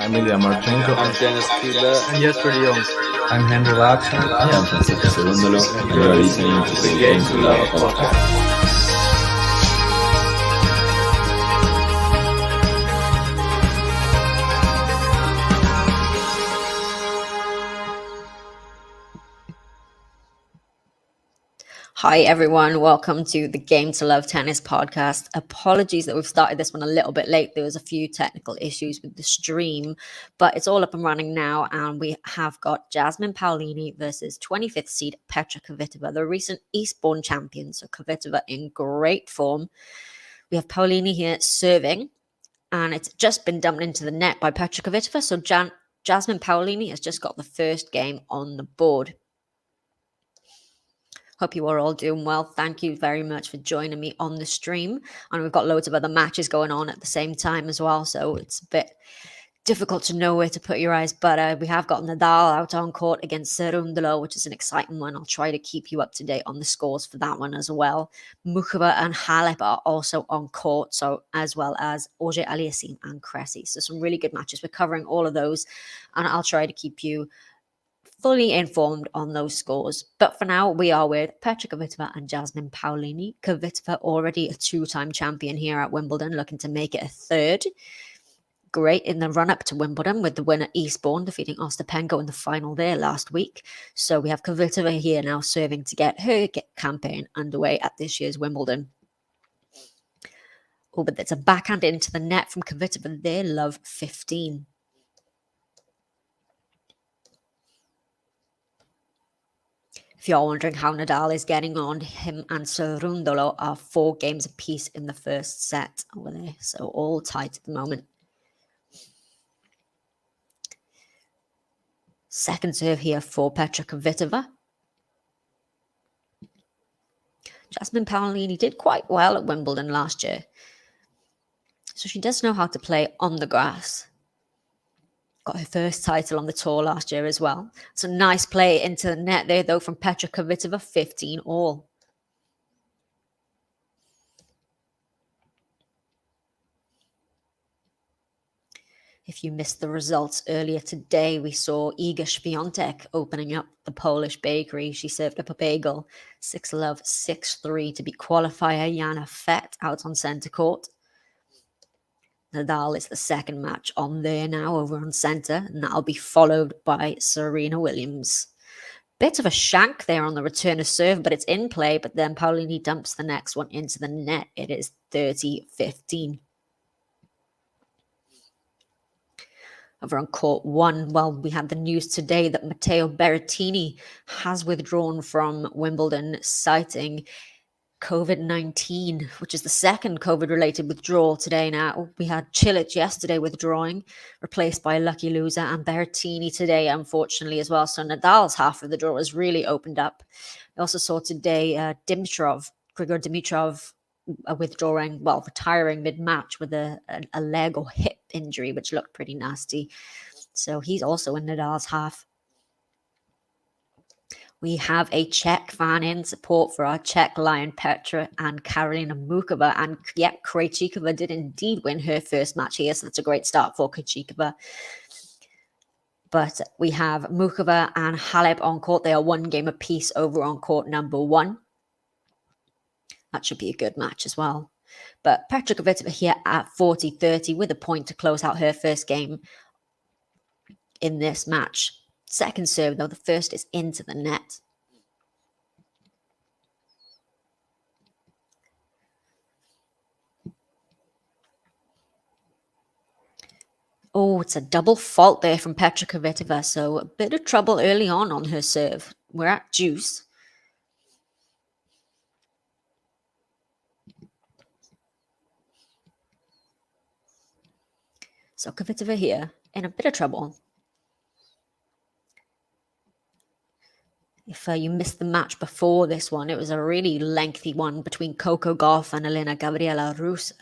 I'm Ilya Marchenko. I'm Dennis Kuba. I'm Jesper de Jong. I'm Henry Laakson. I am Francesco Segondolo, and you are listening to the Game to Love podcast. Hi everyone, welcome to the Game to Love Tennis podcast. Apologies that we've started this one a little bit late. There was a few technical issues with the stream, but it's all up and running now, and we have got Jasmine Paolini versus 25th seed Petra Kvitova, the recent Eastbourne champion. So Kvitova in great form. We have Paolini here serving, and it's just been dumped into the net by Petra Kvitova. So Jasmine Paolini has just got the first game on the board. Hope you are all doing well. Thank you very much for joining me on the stream. And we've got loads of other matches going on at the same time as well. So it's a bit difficult to know where to put your eyes. But we have got Nadal out on court against Cerundolo, which is an exciting one. I'll try to keep you up to date on the scores for that one as well. Mukhova and Halep are also on court, so as well as Auger Aliassime and Cressy. So some really good matches. We're covering all of those. And I'll try to keep you fully informed on those scores. But for now, we are with Petra Kvitova and Jasmine Paolini. Kvitova already a two-time champion here at Wimbledon, looking to make it a third. Great in the run-up to Wimbledon with the winner Eastbourne defeating Ostapenko in the final there last week. So we have Kvitova here now serving to get her campaign underway at this year's Wimbledon. Oh, but there's a backhand into the net from Kvitova there, love 15. If you're wondering how Nadal is getting on, him and Cerundolo are 4 games apiece in the first set over there. So all tight at the moment. Second serve here for Petra Kvitova. Jasmine Paolini did quite well at Wimbledon last year. So she does know how to play on the grass. Got her first title on the tour last year as well. It's a nice play into the net there, though, from Petra Kvitova, 15 all. If you missed the results earlier today, we saw Iga Świątek opening up the Polish bakery. She served up a bagel, 6-love, 6-3 to beat qualifier Jana Fett out on centre court. Nadal is the second match on there now over on centre, and that'll be followed by Serena Williams. Bit of a shank there on the return of serve, but it's in play, but then Paolini dumps the next one into the net. It is 30-15. Over on court 1, well, we had the news today that Matteo Berrettini has withdrawn from Wimbledon, citing COVID-19, which is the second COVID-related withdrawal today now. We had Cilic yesterday withdrawing, replaced by a lucky loser, and Berrettini today, unfortunately, as well. So Nadal's half of the draw has really opened up. We also saw today Grigor Dimitrov withdrawing, well, retiring mid-match with a leg or hip injury, which looked pretty nasty. So he's also in Nadal's half. We have a Czech fan in support for our Czech Lion Petra and Karolina Muchova. And yep, Krejcikova did indeed win her first match here, so that's a great start for Krejcikova. But we have Muchova and Halep on court. They are 1 game apiece over on court number 1. That should be a good match as well. But Petra Kvitova here at 40-30 with a point to close out her first game in this match. Second serve, though, the first is into the net. Oh, it's a double fault there from Petra Kvitova, so a bit of trouble early on her serve. We're at juice. So Kvitova here in a bit of trouble. If you missed the match before this one, it was a really lengthy one between Coco Gauff and Elena Gabriela Rus.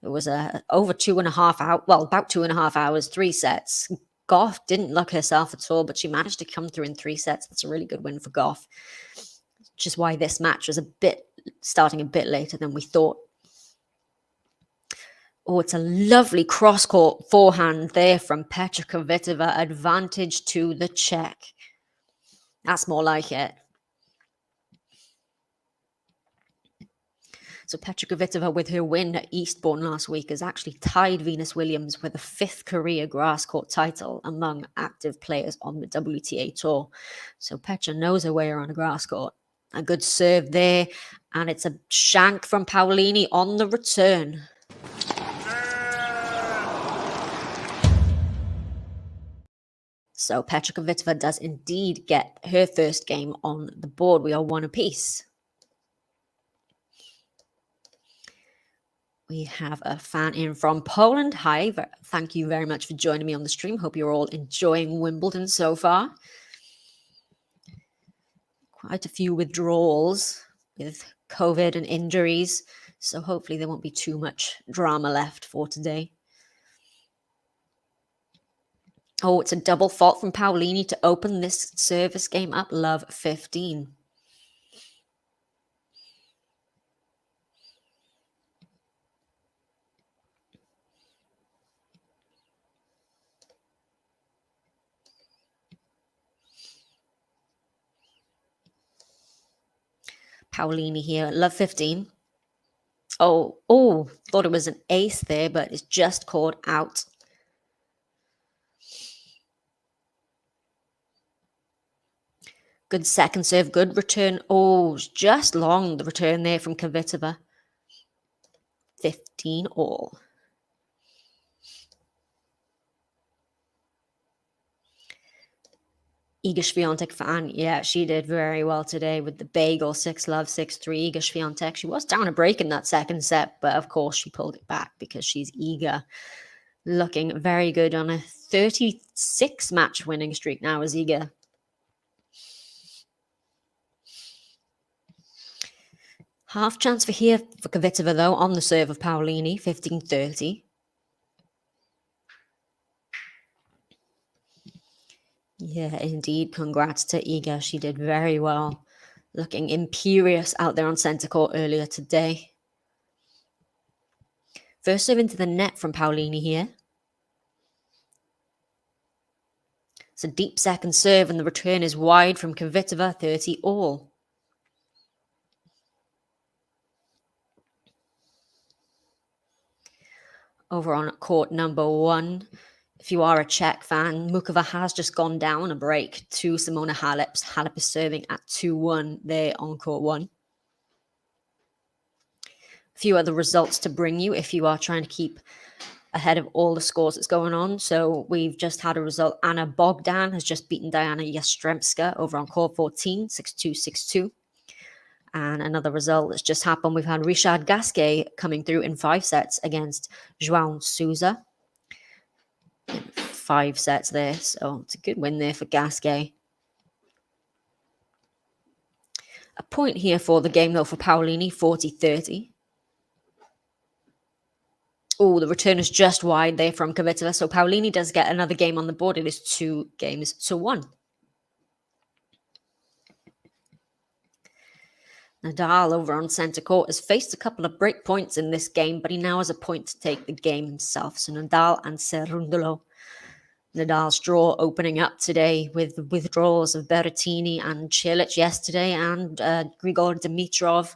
It was over 2.5 hours, well, about 2.5 hours, 3 sets. Gauff didn't look herself at all, but she managed to come through in 3 sets. That's a really good win for Gauff, which is why this match was starting a bit later than we thought. Oh, it's a lovely cross-court forehand there from Petra Kvitova. Advantage to the Czech. That's more like it. So Petra Kvitova, with her win at Eastbourne last week, has actually tied Venus Williams with a 5th career grass court title among active players on the WTA Tour. So Petra knows her way around a grass court. A good serve there, and it's a shank from Paolini on the return. So Petra Kvitova does indeed get her first game on the board. We are one apiece. We have a fan in from Poland. Hi, thank you very much for joining me on the stream. Hope you're all enjoying Wimbledon so far. Quite a few withdrawals with COVID and injuries, so hopefully there won't be too much drama left for today. Oh, it's a double fault from Paolini to open this service game up. Love 15. Paolini here, love 15. Oh, thought it was an ace there, but it's just called out. Good second serve, good return. Oh, just long the return there from Kvitova. 15 all. Iga Swiatek fan, yeah, she did very well today with the bagel 6-love 6-3. Iga Swiatek, she was down a break in that second set, but of course she pulled it back because she's Iga. Looking very good on a 36 match winning streak now as Iga. Half chance for here for Kvitova, though, on the serve of Paolini, 15-30. Yeah, indeed. Congrats to Iga. She did very well. Looking imperious out there on centre court earlier today. First serve into the net from Paolini here. It's a deep second serve, and the return is wide from Kvitova, 30 all. Over on court number 1, if you are a Czech fan, Mukova has just gone down a break to Simona Halep. Halep is serving at 2-1 there on court 1. A few other results to bring you if you are trying to keep ahead of all the scores that's going on. So we've just had a result. Anna Bogdan has just beaten Diana Yastremska over on court 14, 6-2, 6-2. And another result that's just happened, we've had Richard Gasquet coming through in 5 sets against João Sousa. 5 sets there, so it's a good win there for Gasquet. A point here for the game, though, for Paolini, 40-30. Oh, the return is just wide there from Kvitova, so Paolini does get another game on the board. It is 2-1. Nadal over on centre court has faced a couple of break points in this game, but he now has a point to take the game himself. So Nadal and Cerundolo. Nadal's draw opening up today with the withdrawals of Berrettini and Cilic yesterday, and Grigor Dimitrov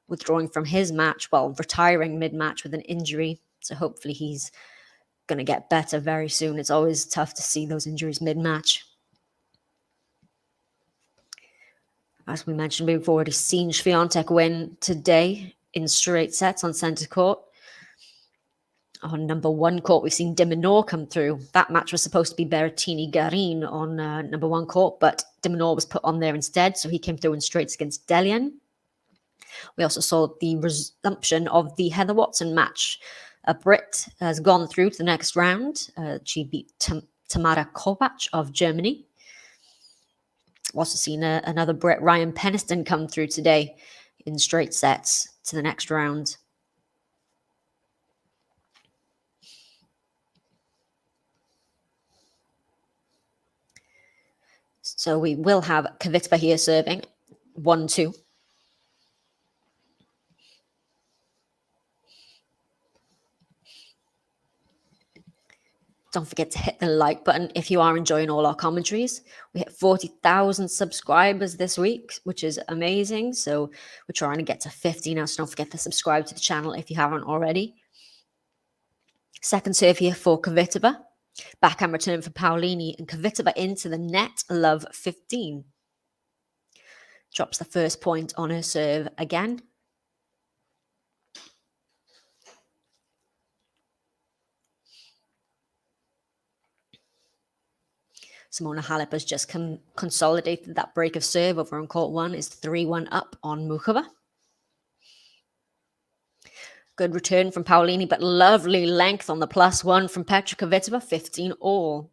withdrawing from his match, well, retiring mid-match with an injury. So hopefully he's going to get better very soon. It's always tough to see those injuries mid-match. As we mentioned, we've already seen Swiatek win today in straight sets on centre court. On number 1 court, we've seen de Minaur come through. That match was supposed to be Berrettini-Garin on number 1 court, but de Minaur was put on there instead, so he came through in straights against Delian. We also saw the resumption of the Heather Watson match. A Brit has gone through to the next round. She beat Tamara Kovac of Germany. Also seen another Brit, Ryan Peniston, come through today in straight sets to the next round. So we will have Kvitova here serving 1-2. Don't forget to hit the like button if you are enjoying all our commentaries. We hit 40,000 subscribers this week, which is amazing. So we're trying to get to 50 now. So don't forget to subscribe to the channel if you haven't already. Second serve here for Kvitova. Backhand return for Paolini, and Kvitova into the net, love 15. Drops the first point on her serve again. Simona Halep has just consolidated that break of serve over on court 1, is 3-1 up on Muchova. Good return from Paolini, but lovely length on the +1 from Petra Kvitova, 15 all.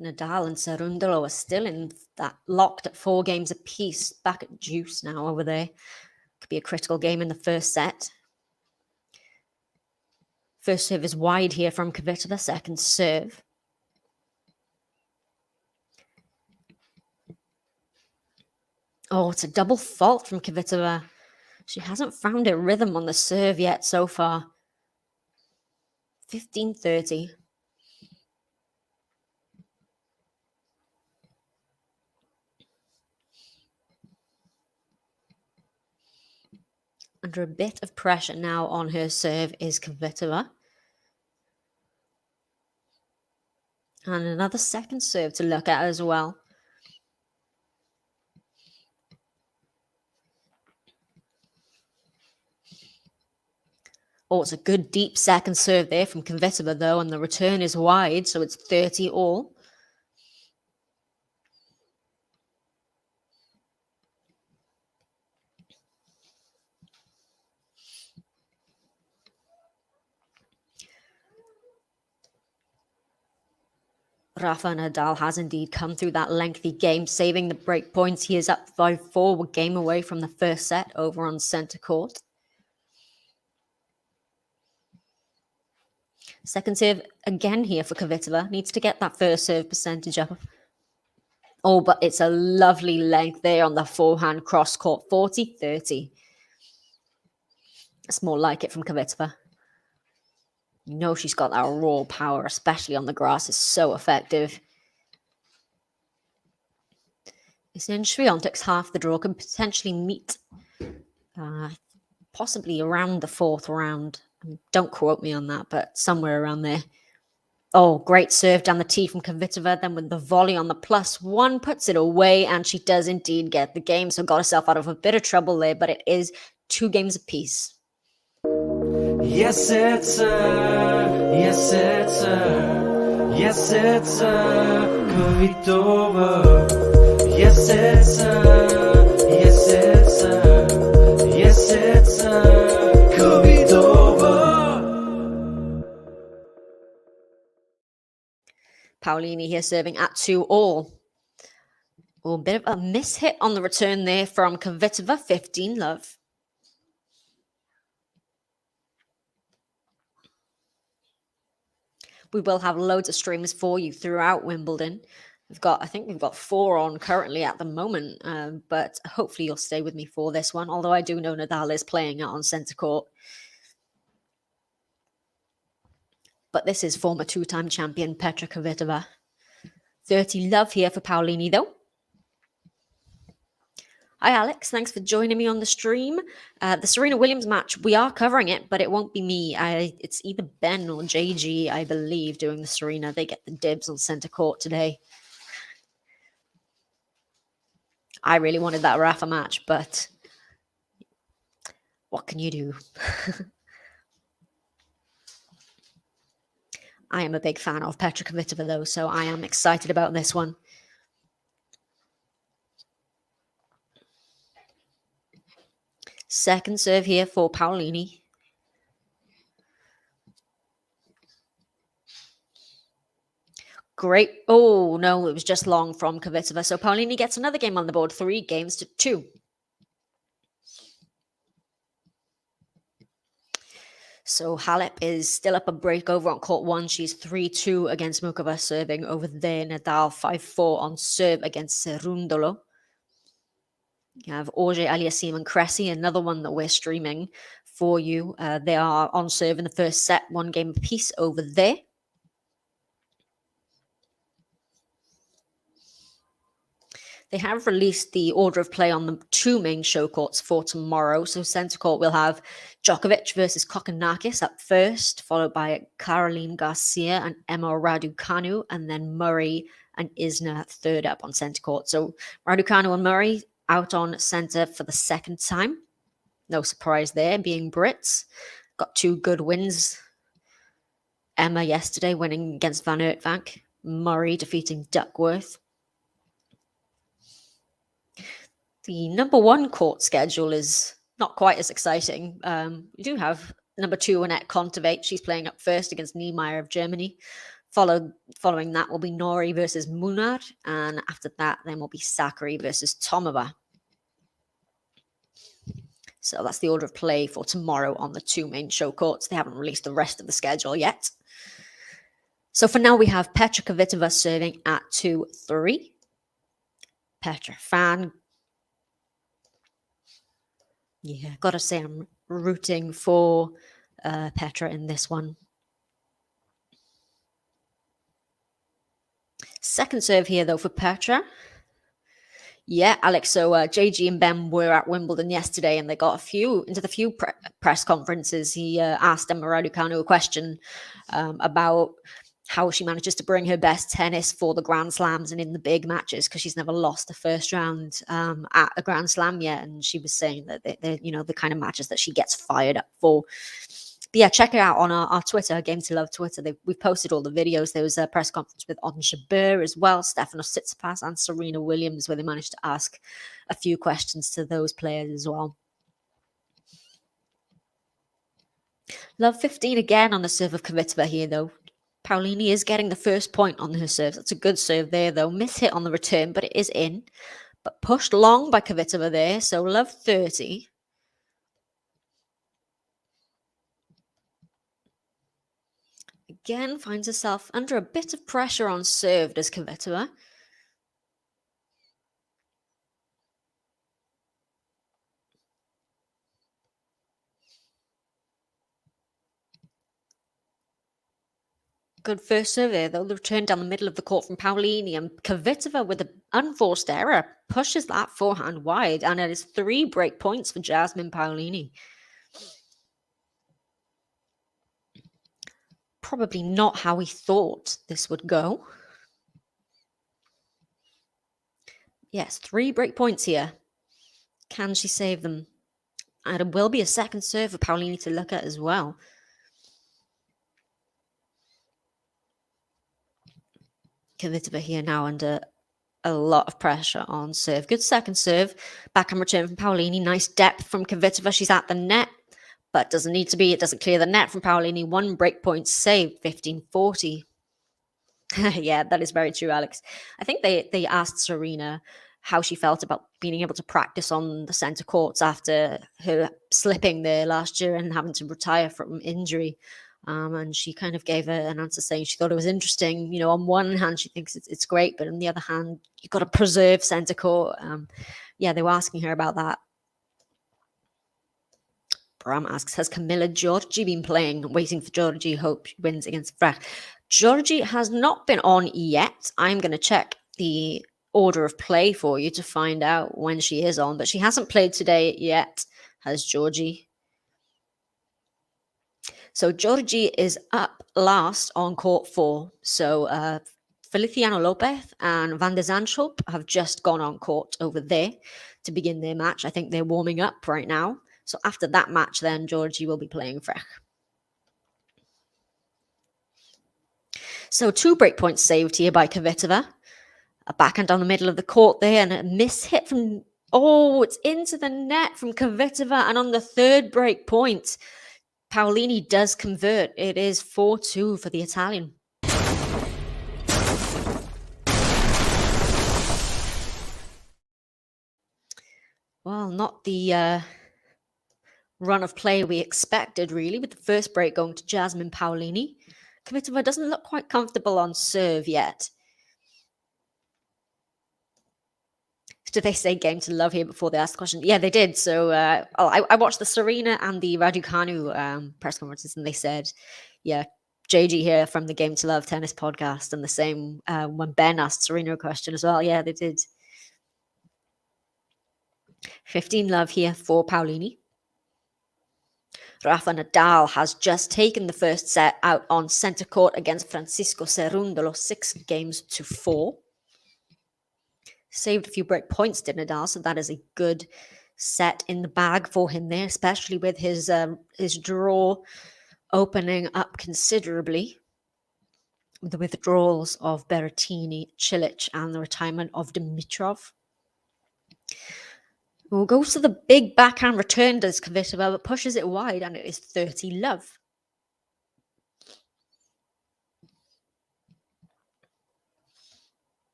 Nadal and Cerundolo are still in that locked at 4 games apiece, back at deuce now over there. Could be a critical game in the first set. First serve is wide here from Kvitova, second serve. Oh, it's a double fault from Kvitova. She hasn't found her rhythm on the serve yet so far. 15-30. Under a bit of pressure now on her serve is Kvitova. And another second serve to look at as well. Oh, it's a good deep second serve there from Kvitova though, and the return is wide, so it's 30 all. Rafa Nadal has indeed come through that lengthy game, saving the break points. He is up 5-4, a game away from the first set over on centre court. Second serve again here for Kvitova. Needs to get that first serve percentage up. Oh, but it's a lovely length there on the forehand cross court, 40-30. It's more like it from Kvitova. You know she's got that raw power, especially on the grass. It's so effective. It's in Swiatek's half the draw, can potentially meet possibly around the 4th round. Don't quote me on that, but somewhere around there. Oh, great serve down the tee from Kvitova. Then with the volley on the +1, puts it away, and she does indeed get the game. So got herself out of a bit of trouble there, but it is 2 games apiece. Yes, it's her. Yes, it's her. Yes, it's her. Kvitova. Yes, it's her. Yes, it's her. Yes, it's her. Kvitova. Paolini here serving at 2 all. Oh, a bit of a mishit on the return there from Kvitova, 15 love. We will have loads of streams for you throughout Wimbledon. I think we've got 4 on currently at the moment, but hopefully you'll stay with me for this one. Although I do know Nadal is playing out on centre court. But this is former 2-time champion Petra Kvitova. 30 love here for Paolini though. Hi, Alex. Thanks for joining me on the stream. The Serena Williams match, we are covering it, but it won't be me. It's either Ben or JG, I believe, doing the Serena. They get the dibs on centre court today. I really wanted that Rafa match, but what can you do? I am a big fan of Petra Kvitova, though, so I am excited about this one. Second serve here for Paolini. Great. Oh, no, it was just long from Kvitova. So Paolini gets another game on the board, 3-2. So Halep is still up a break over on court 1. She's 3-2 against Muchova, serving over there. Nadal 5-4 on serve against Cerundolo. You have Auger Aliassime and Cressy, another one that we're streaming for you. They are on serve in the first set, 1 game apiece over there. They have released the order of play on the 2 main show courts for tomorrow. So centre court will have Djokovic versus Kokkinakis up first, followed by Caroline Garcia and Emma Raducanu, and then Murray and Isner third up on centre court. So Raducanu and Murray out on centre for the second time. No surprise there, being Brits. Got 2 good wins. Emma yesterday winning against Van Uytvanck. Murray defeating Duckworth. The number 1 court schedule is not quite as exciting. We do have number 2 Annette Kontaveit. She's playing up first against Niemeyer of Germany. Following that will be Nori versus Munar. And after that, then will be Sakari versus Tomova. So that's the order of play for tomorrow on the 2 main show courts. They haven't released the rest of the schedule yet. So for now, we have Petra Kvitova serving at 2-3. Petra fan. Yeah, gotta say I'm rooting for Petra in this one. Second serve here, though, for Petra. Yeah, Alex, so JG and Ben were at Wimbledon yesterday, and they got into the few press conferences. He asked Emma Raducanu a question about how she manages to bring her best tennis for the Grand Slams and in the big matches, because she's never lost the first round at a Grand Slam yet. And she was saying that they're the kind of matches that she gets fired up for. But yeah, check it out on our Twitter, Game to Love Twitter. We've posted all the videos. There was a press conference with Ons Jabeur as well, Stefanos Tsitsipas and Serena Williams, where they managed to ask a few questions to those players as well. Love 15 again on the serve of Kvitova here, though. Paolini is getting the first point on her serves. That's a good serve there, though. Miss hit on the return, but it is in. But pushed long by Kvitova there, so love 30. Again, finds herself under a bit of pressure on serve, does Kvitova. Good first serve there, though. The return down the middle of the court from Paolini, and Kvitova with an unforced error pushes that forehand wide, and it is 3 break points for Jasmine Paolini. Probably not how we thought this would go. Yes, 3 break points here. Can she save them? And it will be a second serve for Paolini to look at as well. Kvitova here now under a lot of pressure on serve. Good second serve. Backhand return from Paolini. Nice depth from Kvitova. She's at the net, but doesn't need to be. It doesn't clear the net from Paolini. 1 break point saved, 15-40. Yeah, that is very true, Alex. I think they asked Serena how she felt about being able to practice on the centre courts after her slipping there last year and having to retire from injury. And she kind of gave an answer saying she thought it was interesting. You know, on one hand, she thinks it's great, but on the other hand, you've got to preserve centre court. Yeah, they were asking her about that. Bram asks, has Camilla Giorgi been playing? Waiting for Giorgi, hope she wins against Frech. Giorgi has not been on yet. I'm going to check the order of play for you to find out when she is on, but she hasn't played today yet, has Giorgi. So Giorgi is up last on court 4. So Feliciano Lopez and Van de Zandschulp have just gone on court over there to begin their match. I think they're warming up right now. So after that match, then Giorgi will be playing Frech. So 2 break points saved here by Kvitova. A backhand down the middle of the court there, and a miss hit from... Oh, it's into the net from Kvitova. And on the 3rd break point, Paolini does convert. It is 4-2 for the Italian. Well, not the run of play we expected, really, with the first break going to Jasmine Paolini. Kvitova doesn't look quite comfortable on serve yet. Did they say game to love here before they asked the question? Yeah, they did. So I watched the Serena and the Raducanu press conferences, and they said, yeah, JG here from the Game to Love tennis podcast. And the same when Ben asked Serena a question as well. Yeah, they did. 15 love here for Paolini. Rafa Nadal has just taken the first set out on centre court against Francisco Cerundolo, 6-4. Saved a few break points, did Nadal, so that is a good set in the bag for him there, especially with his draw opening up considerably with the withdrawals of Berrettini, Cilic, and the retirement of Dimitrov. Well, goes to the big backhand return, does Kvitova, but pushes it wide, and it is 30 love.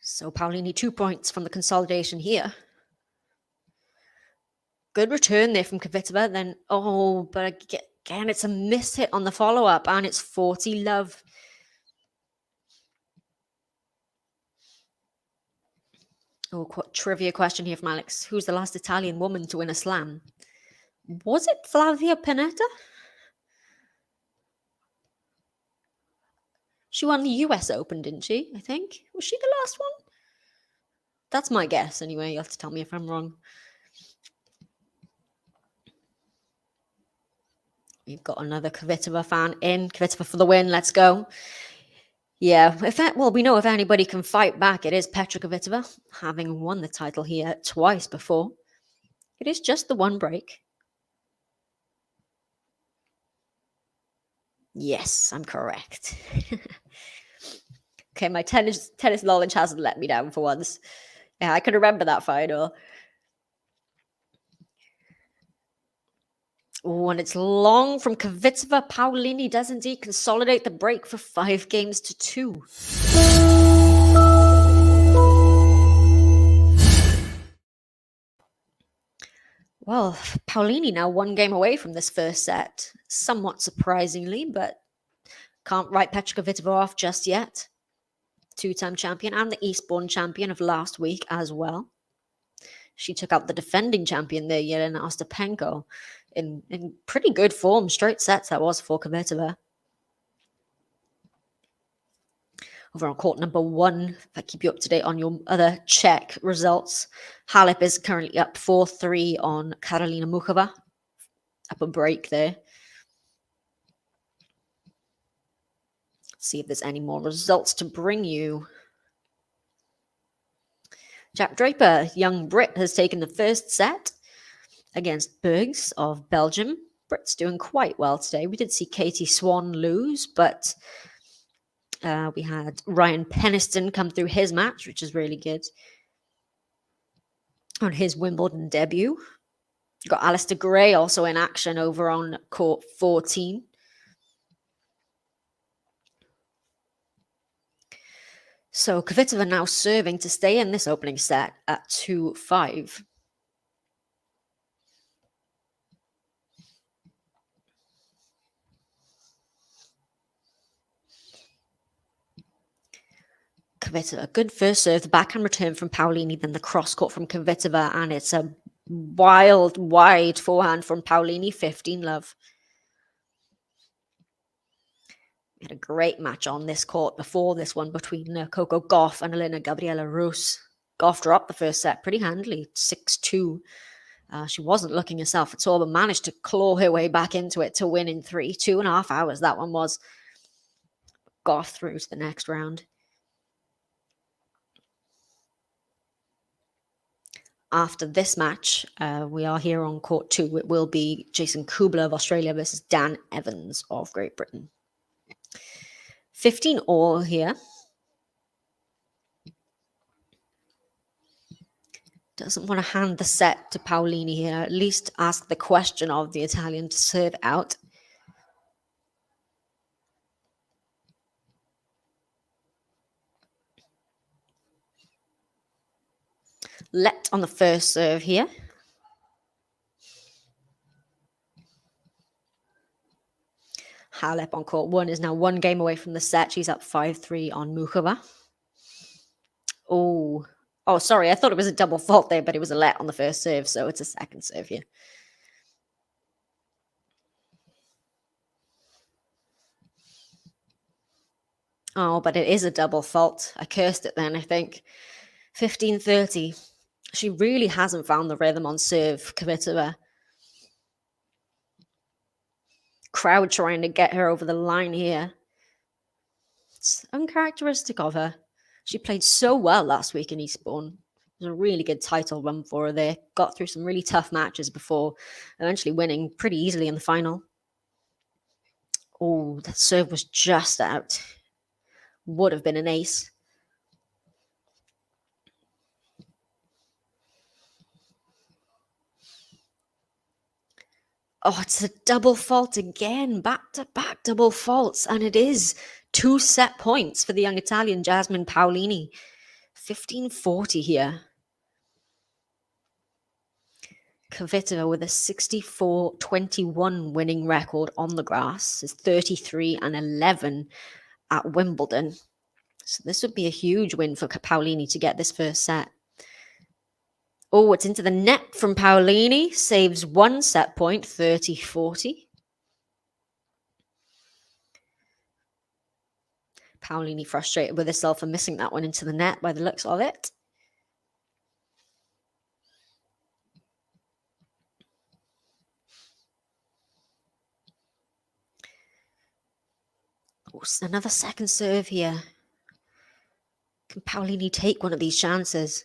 So Paolini 2 points from the consolidation here. Good return there from Kvitova. Then, but again, it's a miss hit on the follow-up, and it's 40 love. Trivia question here from Alex. Who's the last Italian woman to win a slam? Was it Flavia Pennetta? She won the US Open, didn't she? I think. Was she the last one? That's my guess anyway. You'll have to tell me if I'm wrong. We've got another Kvitova fan in. Kvitova for the win. Let's go. Yeah, we know if anybody can fight back, it is Petra Kvitova, having won the title here twice before. It is just the one break. Yes, I'm correct. Okay, my tennis knowledge hasn't let me down for once. Yeah, I can remember that final. Oh, and it's long from Kvitova. Paolini does indeed consolidate the break for 5-2. Well, Paolini now 1 game away from this first set, somewhat surprisingly, but can't write Petra Kvitova off just yet. 2-time champion and the Eastbourne champion of last week as well. She took out the defending champion there, Yelena Ostapenko, in pretty good form. Straight sets that was for Kvitova. Over on court number 1, if I keep you up to date on your other Czech results, Halep is currently up 4-3 on Karolina Muchova. Up a break there. Let's see if there's any more results to bring you. Jack Draper, young Brit, has taken the first set against Bergs of Belgium. Brit's doing quite well today. We did see Katie Swan lose, but we had Ryan Peniston come through his match, which is really good. On his Wimbledon debut. You've got Alistair Gray also in action over on court 14. So Kvitova now serving to stay in this opening set at 2-5. Kvitova, good first serve, the backhand return from Paolini, then the cross court from Kvitova, and it's a wild, wide forehand from Paolini, 15 love. We had a great match on this court before this one between Coco Gauff and Elena Gabriela Rus. Gauff dropped the first set pretty handily, 6-2. She wasn't looking herself at all, but managed to claw her way back into it to win in 2.5 hours. That one was. Gauff through to the next round. After this match, we are here on court 2. It will be Jason Kubler of Australia versus Dan Evans of Great Britain. 15 all here. Doesn't want to hand the set to Paolini here. At least ask the question of the Italian to serve out. Let on the first serve here. Halep on court 1 is now 1 game away from the set. She's up 5-3 on Muchova. Oh, oh, sorry. I thought it was a double fault there, but it was a let on the first serve, so it's a second serve here. Oh, but it is a double fault. I cursed it then, I think. 15-30. She really hasn't found the rhythm on serve, Kvitova. Crowd trying to get her over the line here. It's uncharacteristic of her. She played so well last week in Eastbourne. It was a really good title run for her there. Got through some really tough matches before eventually winning pretty easily in the final. Oh, that serve was just out. Would have been an ace. Oh, it's a double fault again. Back-to-back double faults. And it is 2 set points for the young Italian Jasmine Paolini. 15-40 here. Kvitova with a 64-21 winning record on the grass is 33-11 at Wimbledon. So this would be a huge win for Paolini to get this first set. Oh, it's into the net from Paolini. Saves 1 set point, 30-40. Paolini frustrated with herself for missing that one into the net by the looks of it. Oh, another second serve here. Can Paolini take one of these chances?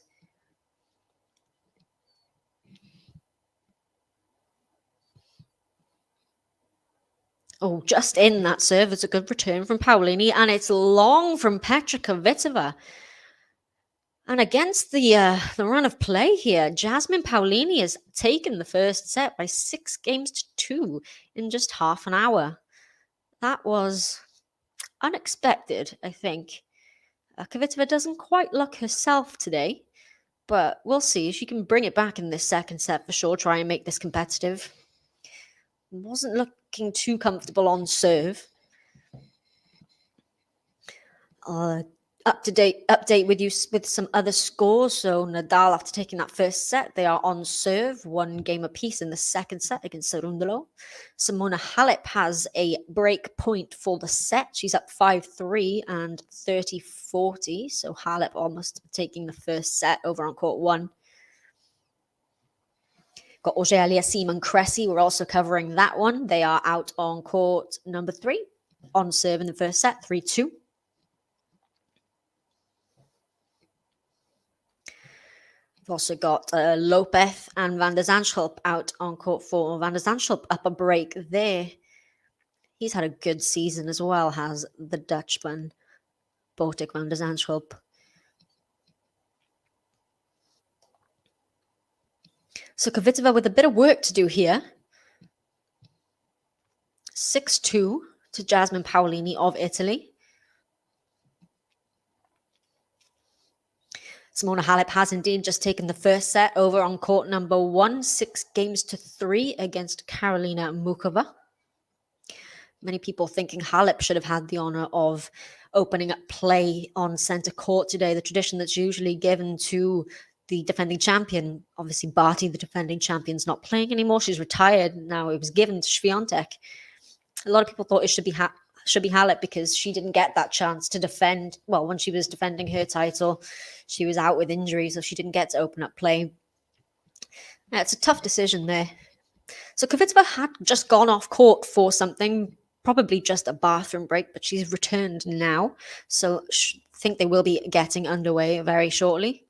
Oh, just in that serve. It's a good return from Paolini, and it's long from Petra Kvitova. And against the run of play here, Jasmine Paolini has taken the first set by 6-2 in just half an hour. That was unexpected, I think. Kvitova doesn't quite look herself today, but we'll see. She can bring it back in this second set for sure, try and make this competitive. Wasn't looking too comfortable on serve. Update with you with some other scores. So Nadal, after taking that first set, they are on serve, 1 game apiece in the second set against Cerundolo. Simona Halep has a break point for the set. She's up 5-3 and 30-40. So Halep almost taking the first set over on court 1. Got Auger-Aliassime and Cressy. We're also covering that one. They are out on court number 3, on serve in the first set, 3-2. We've also got Lopez and Van der Zandschulp out on court 4. Van der Zandschulp up a break there. He's had a good season as well, has the Dutchman, Botic Van der Zandschulp. So Kvitova with a bit of work to do here. 6-2 to Jasmine Paolini of Italy. Simona Halep has indeed just taken the first set over on court number 1, 6-3 against Karolina Mukova. Many people thinking Halep should have had the honour of opening up play on centre court today, the tradition that's usually given to the defending champion. Obviously, Barty, the defending champion's not playing anymore. She's retired. Now it was given to Swiatek. A lot of people thought it should be Halep because she didn't get that chance to defend. Well, when she was defending her title, she was out with injury, so she didn't get to open up play. Yeah, it's a tough decision there. So Kvitova had just gone off court for something, probably just a bathroom break, but she's returned now. So I think they will be getting underway very shortly.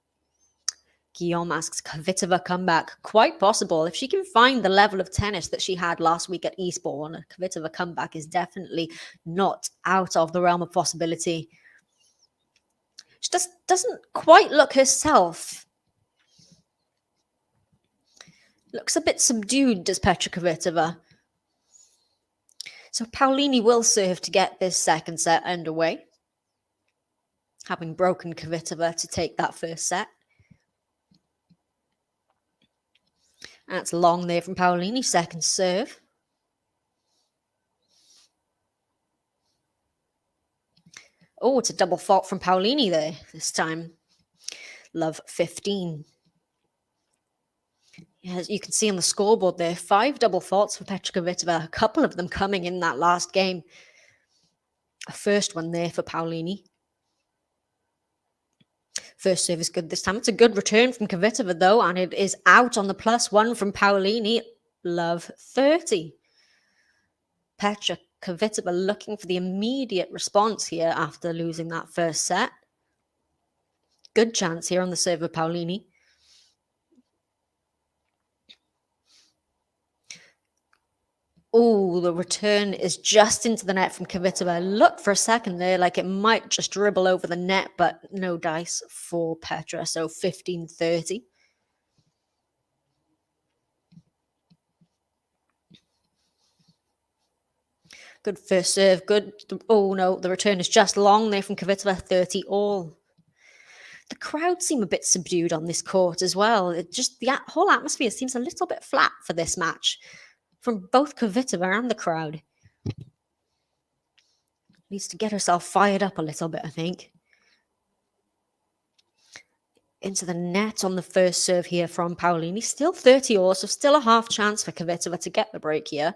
Guillaume asks, Kvitova comeback? Quite possible. If she can find the level of tennis that she had last week at Eastbourne, a Kvitova comeback is definitely not out of the realm of possibility. She just doesn't quite look herself. Looks a bit subdued, does Petra Kvitova. So Paolini will serve to get this second set underway, having broken Kvitova to take that first set. That's long there from Paolini, second serve. Oh, it's a double fault from Paolini there this time. Love 15. As you can see on the scoreboard there, 5 double faults for Petra Kvitova, a couple of them coming in that last game. A first one there for Paolini. First serve is good this time. It's a good return from Kvitova though, and it is out on the +1 from Paolini. Love 30. Petra Kvitova looking for the immediate response here after losing that first set. Good chance here on the serve of Paolini. Oh, the return is just into the net from Kvitova. Looked for a second there like it might just dribble over the net, but no dice for Petra. So 15-30. Good first serve. Good. Oh, no, the return is just long there from Kvitova. 30 all. The crowd seem a bit subdued on this court as well. The whole atmosphere seems a little bit flat for this match from both Kvitova and the crowd. Needs to get herself fired up a little bit, I think. Into the net on the first serve here from Paolini. Still 30 all, so still a half chance for Kvitova to get the break here.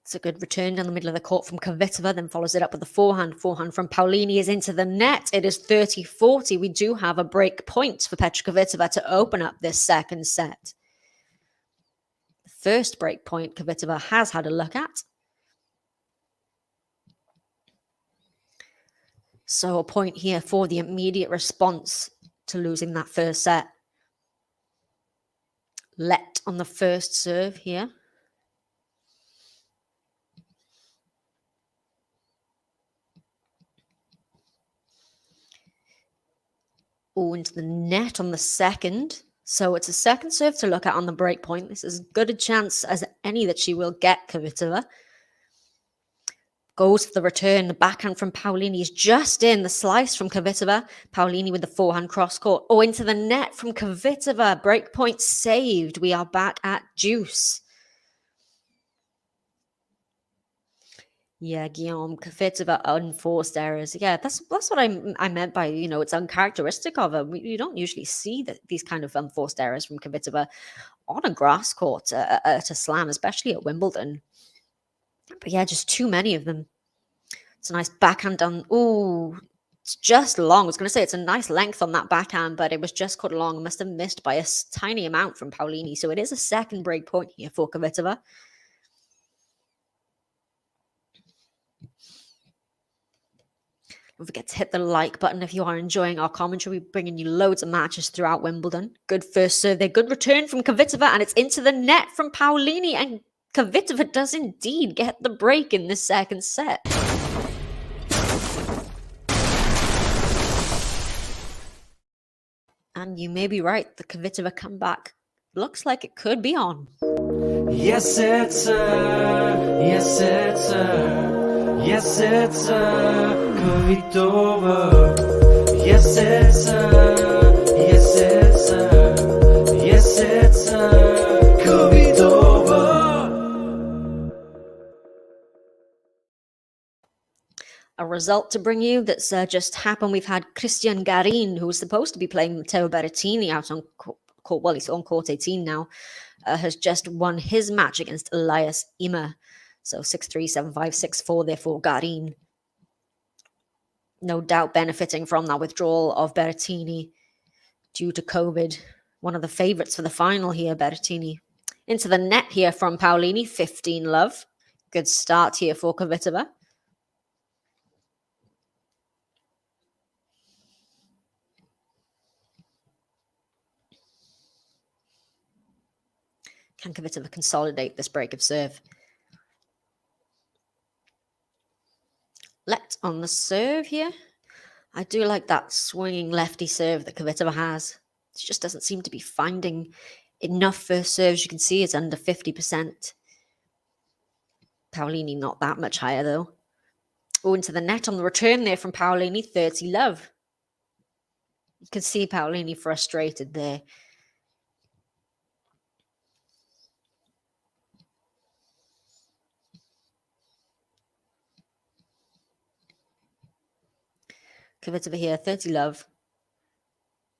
It's a good return down the middle of the court from Kvitova, then follows it up with the forehand. Forehand from Paolini is into the net. It is 30-40. We do have a break point for Petra Kvitova to open up this second set. The first break point Kvitova has had a look at. So a point here for the immediate response to losing that first set. Let on the first serve here. Oh, into the net on the second. So it's a second serve to look at on the break point. This is as good a chance as any that she will get, Kvitova. Goes for the return. The backhand from Paolini is just in. The slice from Kvitova. Paolini with the forehand cross court. Oh, into the net from Kvitova. Break point saved. We are back at deuce. Yeah, Guillaume, Kvitova, unforced errors. Yeah, that's what I meant by, it's uncharacteristic of her. You don't usually see these kind of unforced errors from Kvitova on a grass court at a slam, especially at Wimbledon. But yeah, just too many of them. It's a nice backhand on. Ooh, it's just long. I was going to say it's a nice length on that backhand, but it was just cut long. Must have missed by a tiny amount from Paolini. So it is a second break point here for Kvitova. Don't forget to hit the like button if you are enjoying our commentary. We're bringing you loads of matches throughout Wimbledon. Good first serve there. Good return from Kvitova, and it's into the net from Paolini. And Kvitova does indeed get the break in this second set. And you may be right. The Kvitova comeback looks like it could be on. Yes, it's yes, it's yes, it's Kvitova. Yes, it's yes, it's yes, it's Kvitova. A result to bring you that's just happened. We've had Cristian Garin, who was supposed to be playing Matteo Berrettini out on court. Well, he's on court 18 now. Has just won his match against Elias Ymer. So 6-3, 7-5, 6-4 there for Garin. No doubt benefiting from that withdrawal of Berrettini due to COVID. One of the favourites for the final here, Berrettini. Into the net here from Paolini, 15 love. Good start here for Kvitova. Can Kvitova consolidate this break of serve? Let on the serve here. I do like that swinging lefty serve that Kvitova has. She just doesn't seem to be finding enough first serves. You can see it's under 50%. Paolini not that much higher though. Oh, into the net on the return there from Paolini, 30 love. You can see Paolini frustrated there. Kvitova here, 30 love.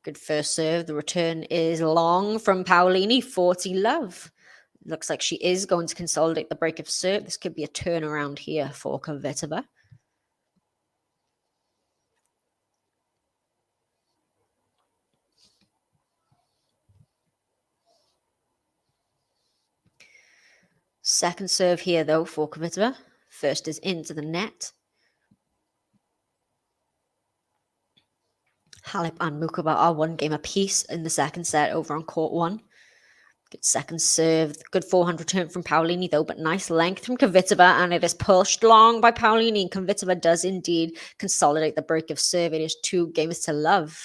Good first serve. The return is long from Paolini, 40 love. Looks like she is going to consolidate the break of serve. This could be a turnaround here for Kvitova. Second serve here, though, for Kvitova. First is into the net. Halep and Mukova are one game apiece in the second set over on court 1. Good second serve. Good forehand return from Paolini, though, but nice length from Kvitova, and it is pushed long by Paolini, and Kvitova does indeed consolidate the break of serve. It is 2 games to love.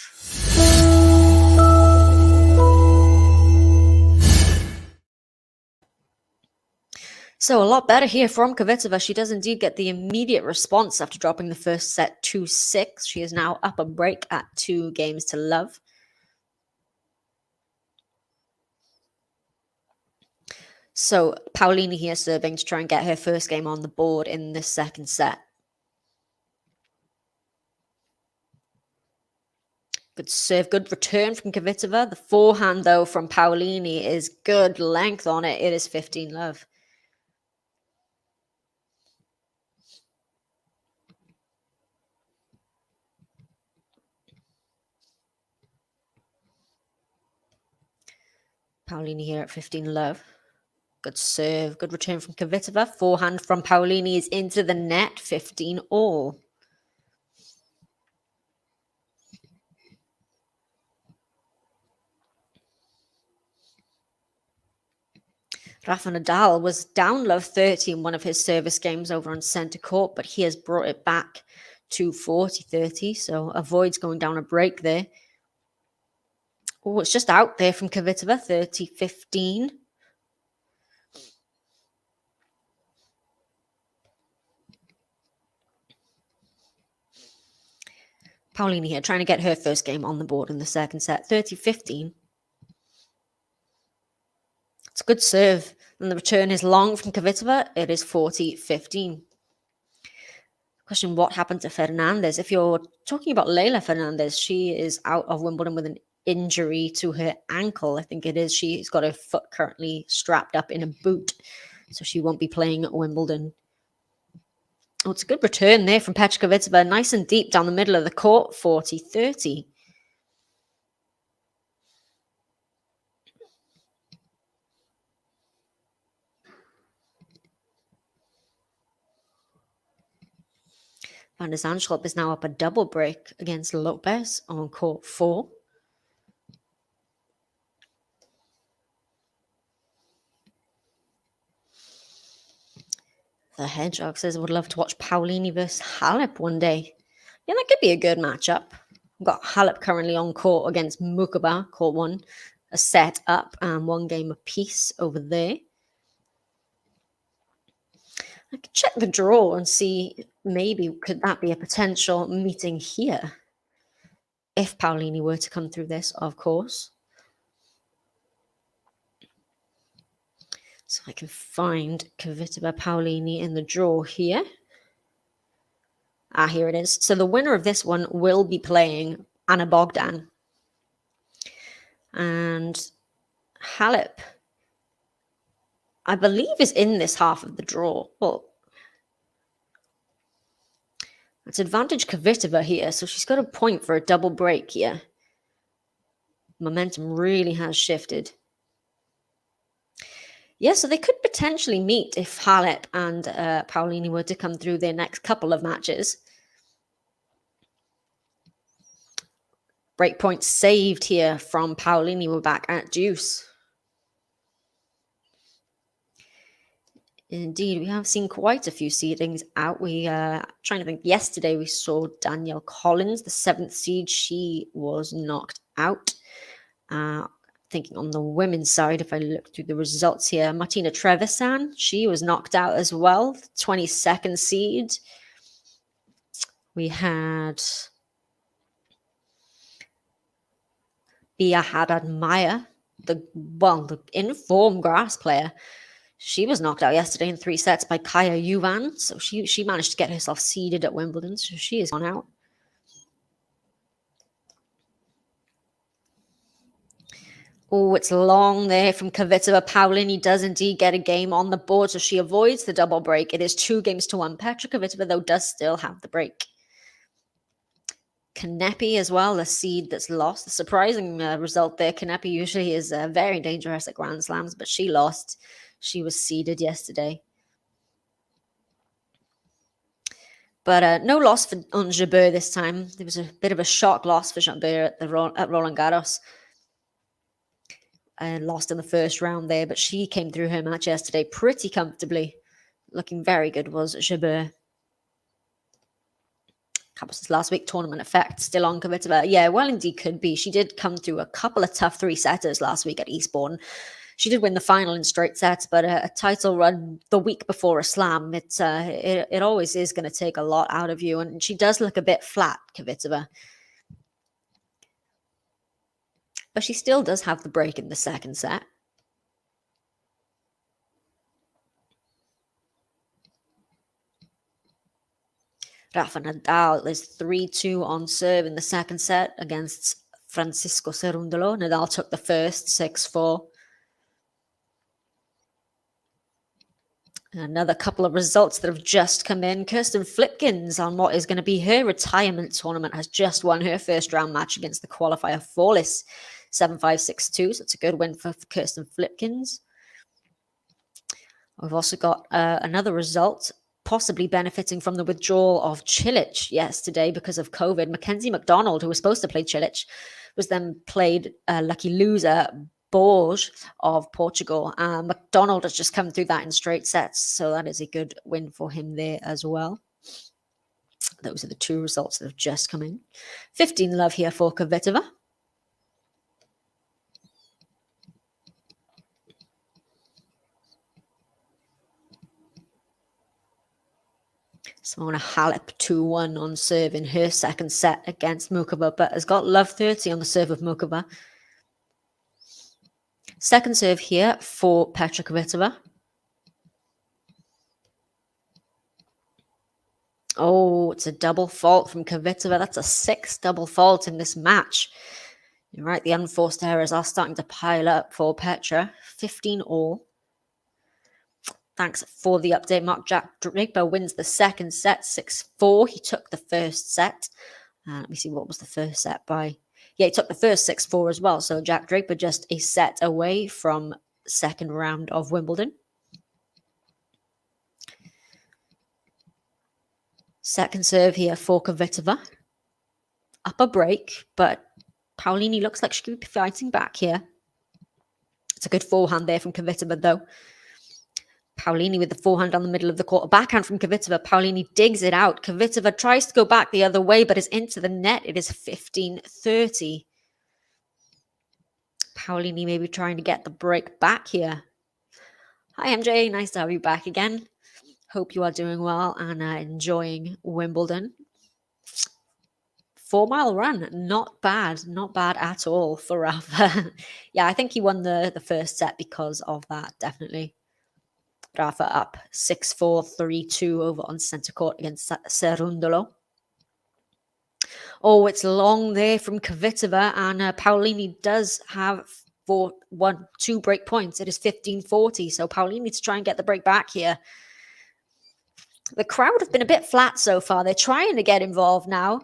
So a lot better here from Kvitova. She does indeed get the immediate response after dropping the first set 2-6. She is now up a break at 2 games to love. So Paolini here serving to try and get her first game on the board in this second set. Good serve, good return from Kvitova. The forehand, though, from Paolini is good length on it. It is 15 love. Paolini here at 15 love. Good serve, good return from Kvitova. Forehand from Paolini is into the net, 15 all. Rafa Nadal was down love 30 in one of his service games over on centre court, but he has brought it back to 40-30, so avoids going down a break there. Oh, it's just out there from Kvitova, 30-15. Paolini here trying to get her first game on the board in the second set, 30-15. It's a good serve, and the return is long from Kvitova. It is 40-15. Question, what happened to Fernandez? If you're talking about Leila Fernandez, she is out of Wimbledon with an injury to her ankle. I think it is. She's got her foot currently strapped up in a boot, so she won't be playing at Wimbledon. Oh, it's a good return there from Petra Kvitova. Nice and deep down the middle of the court, 40-30. Van der Zandschulp is now up a double break against Lopez on court 4. The Hedgehog says, I would love to watch Paolini versus Halep one day. Yeah, that could be a good matchup. We've got Halep currently on court against Mukova, court 1, a set up and 1 game apiece over there. I could check the draw and see maybe could that be a potential meeting here if Paolini were to come through this, of course. So I can find Kvitova Paolini in the draw here. Here it is. So the winner of this one will be playing Anna Bogdan. And Halep, I believe, is in this half of the draw. Well, it's advantage Kvitova here, so she's got a point for a double break here. Momentum really has shifted. Yeah, so they could potentially meet if Halep and Paolini were to come through their next couple of matches. Breakpoint saved here from Paolini. We're back at deuce. Indeed, we have seen quite a few seedings out. Trying to think, yesterday we saw Danielle Collins, the 7th seed. She was knocked out. Thinking on the women's side, if I look through the results here, Martina Trevisan, she was knocked out as well, 22nd seed. We had Bia Haddad-Meyer, the informed grass player. She was knocked out yesterday in 3 sets by Kaya Yuvan, so she managed to get herself seeded at Wimbledon, so she is on out. Oh, it's long there from Kvitova. Paolini does indeed get a game on the board, so she avoids the double break. It is 2-1. Petra Kvitova, though, does still have the break. Kanepi as well, the seed that's lost. The surprising result there. Kanepi usually is very dangerous at Grand Slams, but she lost. She was seeded yesterday. But no loss on Jabeur this time. There was a bit of a shock loss for Jabeur at Roland Garros. And lost in the first round there, but she came through her match yesterday pretty comfortably. Looking very good was Jabeur. Perhaps last week tournament effect still on Kvitova. Yeah, well, indeed could be. She did come through a couple of tough 3-setters last week at Eastbourne. She did win the final in straight sets, but a title run the week before a slam, it always is going to take a lot out of you. And she does look a bit flat, Kvitova. But she still does have the break in the second set. Rafa Nadal is 3-2 on serve in the second set against Francisco Cerundolo. Nadal took the first 6-4. Another couple of results that have just come in. Kirsten Flipkins, on what is going to be her retirement tournament, has just won her first round match against the qualifier Flawless 7-5, 6-2. So it's a good win for Kirsten Flipkins. We've also got another result, possibly benefiting from the withdrawal of Cilic yesterday because of COVID. Mackenzie McDonald, who was supposed to play Cilic, was then played lucky loser Borges of Portugal. McDonald has just come through that in straight sets, so that is a good win for him there as well. Those are the two results that have just come in. 15 love here for Kvitova. Simona Halep 2-1 on serve in her second set against Mukova, but has got love 30 on the serve of Mukova. Second serve here for Petra Kvitova. Oh, it's a double fault from Kvitova. That's a 6th double fault in this match. You're right, the unforced errors are starting to pile up for Petra. 15 all. Thanks for the update, Mark. Jack Draper wins the second set, 6-4. He took the first set. Let me see, what was the first set by? Yeah, he took the first 6-4 as well. So Jack Draper just a set away from second round of Wimbledon. Second serve here for Kvitova. Up a break, but Paolini looks like she could be fighting back here. It's a good forehand there from Kvitova, though. Paolini with the forehand on the middle of the court. A backhand from Kvitova. Paolini digs it out. Kvitova tries to go back the other way, but is into the net. It is 15-30. Paolini maybe trying to get the break back here. Hi, MJ. Nice to have you back again. Hope you are doing well and enjoying Wimbledon. 4-mile run. Not bad. Not bad at all for Rafa. Yeah, I think he won the first set because of that, definitely. Rafa up 6-4, 3-2 over on centre court against Cerundolo. Oh, it's long there from Kvitova, and Paolini does have 2 break points. It is 15-40, so Paolini to try and get the break back here. The crowd have been a bit flat so far. They're trying to get involved now.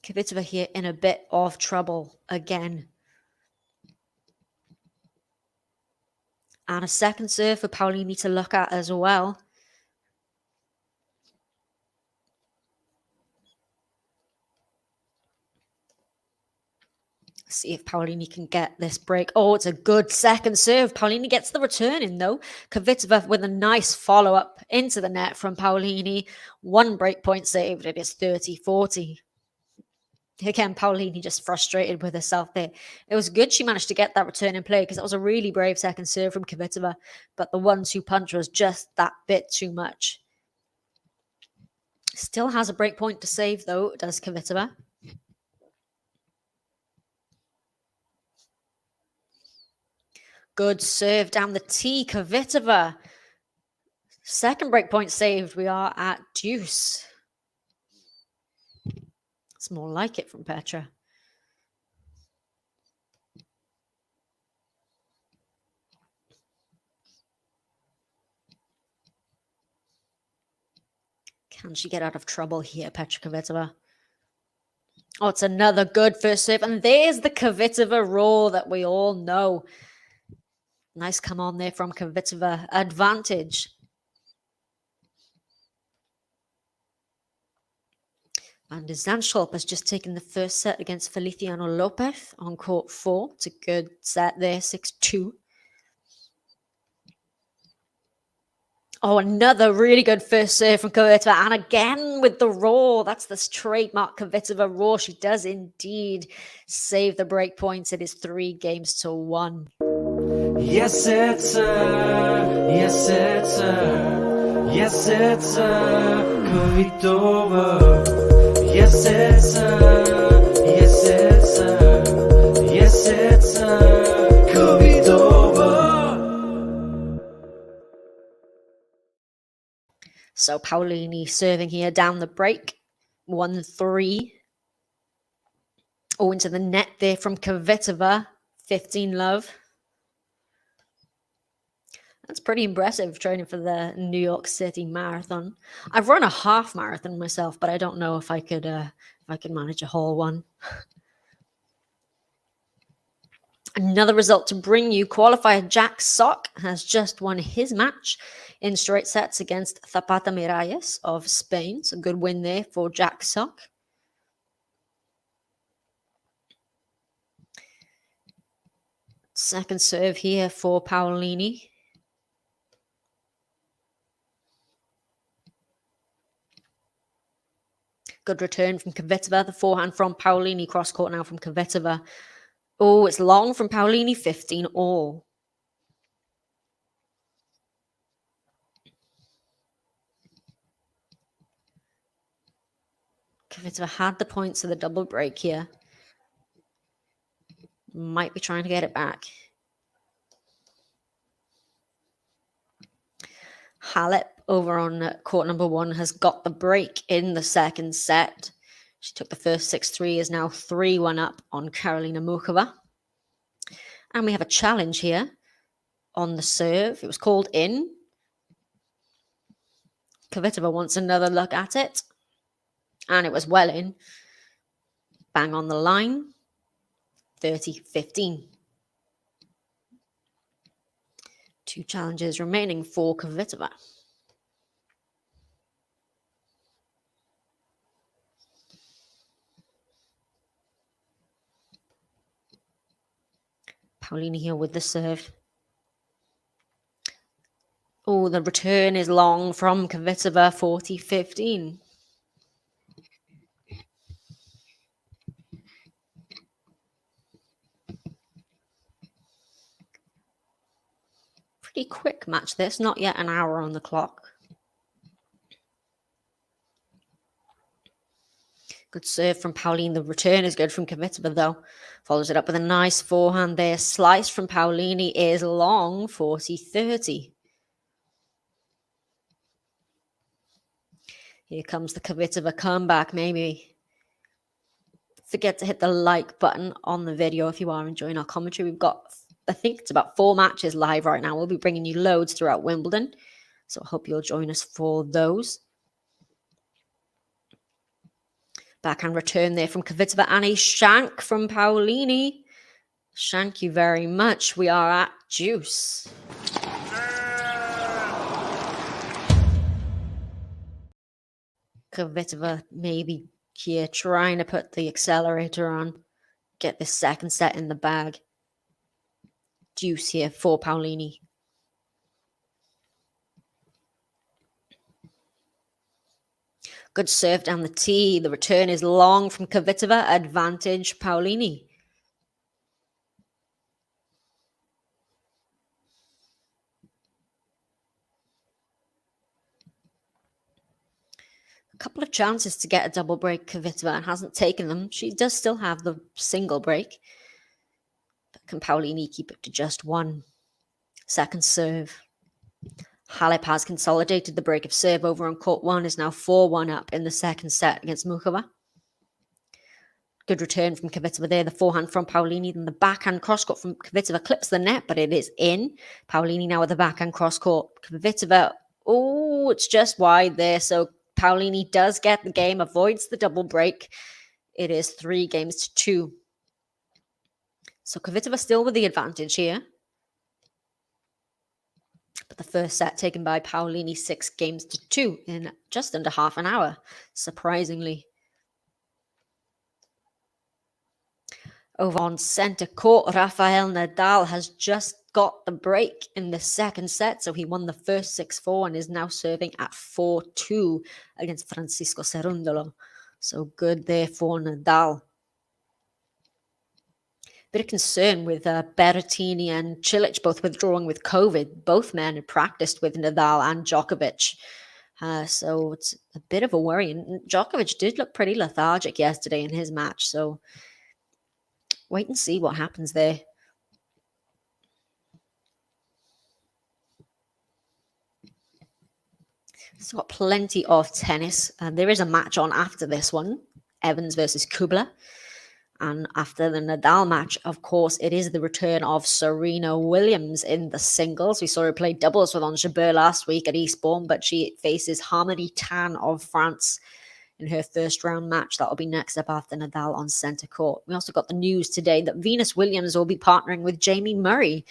Kvitova here in a bit of trouble again. And a second serve for Paolini to look at as well. See if Paolini can get this break. Oh, it's a good second serve. Paolini gets the return in, though. Kvitova with a nice follow-up into the net from Paolini. 1 break point saved. It is 30-40. Again, Paolini just frustrated with herself there. It was good she managed to get that return in play because that was a really brave second serve from Kvitova. But the 1-2 punch was just that bit too much. Still has a break point to save, though, does Kvitova. Good serve down the tee, Kvitova. Second break point saved. We are at deuce. It's more like it from Petra. Can she get out of trouble here, Petra Kvitova? Oh, it's another good first serve. And there's the Kvitova roar that we all know. Nice come on there from Kvitova. Advantage. And Zanschulp has just taken the first set against Feliciano Lopez on court 4. It's a good set there, 6-2. Oh, another really good first serve from Kvitova. And again with the roar. That's the trademark Kvitova roar. She does indeed save the break points. It is 3-1. Yes, it's her. Yes, it's her. Yes, it's her. Kvitova. Yes, it's her. Yes, it's her. Yes, it's her. Kvitova. So Paolini serving here down the break. 1-3. Oh, into the net there from Kvitova. 15-love. That's pretty impressive, training for the New York City Marathon. I've run a half marathon myself, but I don't know if I could manage a whole one. Another result to bring you. Qualifier Jack Sock has just won his match in straight sets against Zapata Miralles of Spain. It's a good win there for Jack Sock. Second serve here for Paolini. Good return from Kvitova. The forehand from Paolini. Cross court now from Kvitova. Oh, it's long from Paolini. 15-all. Kvitova had the points of the double break here. Might be trying to get it back. Halep over on court number 1 has got the break in the second set. She took the first 6-3, is now 3-1 up on Karolina Muchova. And we have a challenge here on the serve. It was called in. Kvitova wants another look at it. And it was well in. Bang on the line. 30-15. 2 challenges remaining for Kvitova. Paolini here with the serve. Oh, the return is long from Kvitova, 40-15. Pretty quick match this, not yet an hour on the clock. Good serve from Paolini. The return is good from Kvitova, though. Follows it up with a nice forehand there. Slice from Paolini is long, 40-30. Here comes the Kvitova comeback. Maybe forget to hit the like button on the video if you are enjoying our commentary. We've got, I think it's about 4 matches live right now. We'll be bringing you loads throughout Wimbledon. So I hope you'll join us for those. Backhand return there from Kvitova and a shank from Paolini. Thank you very much. We are at deuce. Kvitova maybe here trying to put the accelerator on. Get this second set in the bag. Deuce here for Paolini. Good serve down the tee. The return is long from Kvitova. Advantage Paolini. A couple of chances to get a double break, Kvitova, and hasn't taken them. She does still have the single break. But can Paolini keep it to just 1? Second serve. Halep has consolidated the break of serve over on court 1, is now 4-1 up in the second set against Muchova. Good return from Kvitova there. The forehand from Paolini. Then the backhand cross-court from Kvitova clips the net, but it is in. Paolini now with the backhand cross-court. Kvitova, oh, it's just wide there. So Paolini does get the game, avoids the double break. It is 3-2. So Kvitova still with the advantage here. But the first set taken by Paolini, 6-2 in just under half an hour, surprisingly. Over on centre court, Rafael Nadal has just got the break in the second set. So he won the first 6-4 and is now serving at 4-2 against Francisco Cerundolo. So good there for Nadal. Bit of concern with Berrettini and Cilic both withdrawing with COVID. Both men had practiced with Nadal and Djokovic. So it's a bit of a worry. And Djokovic did look pretty lethargic yesterday in his match. So wait and see what happens there. So got plenty of tennis. There is a match on after this one. Evans versus Kubler. And after the Nadal match, of course, it is the return of Serena Williams in the singles. We saw her play doubles with Ons Jabeur last week at Eastbourne, but she faces Harmony Tan of France in her first round match. That'll be next up after Nadal on centre court. We also got the news today that Venus Williams will be partnering with Jamie Murray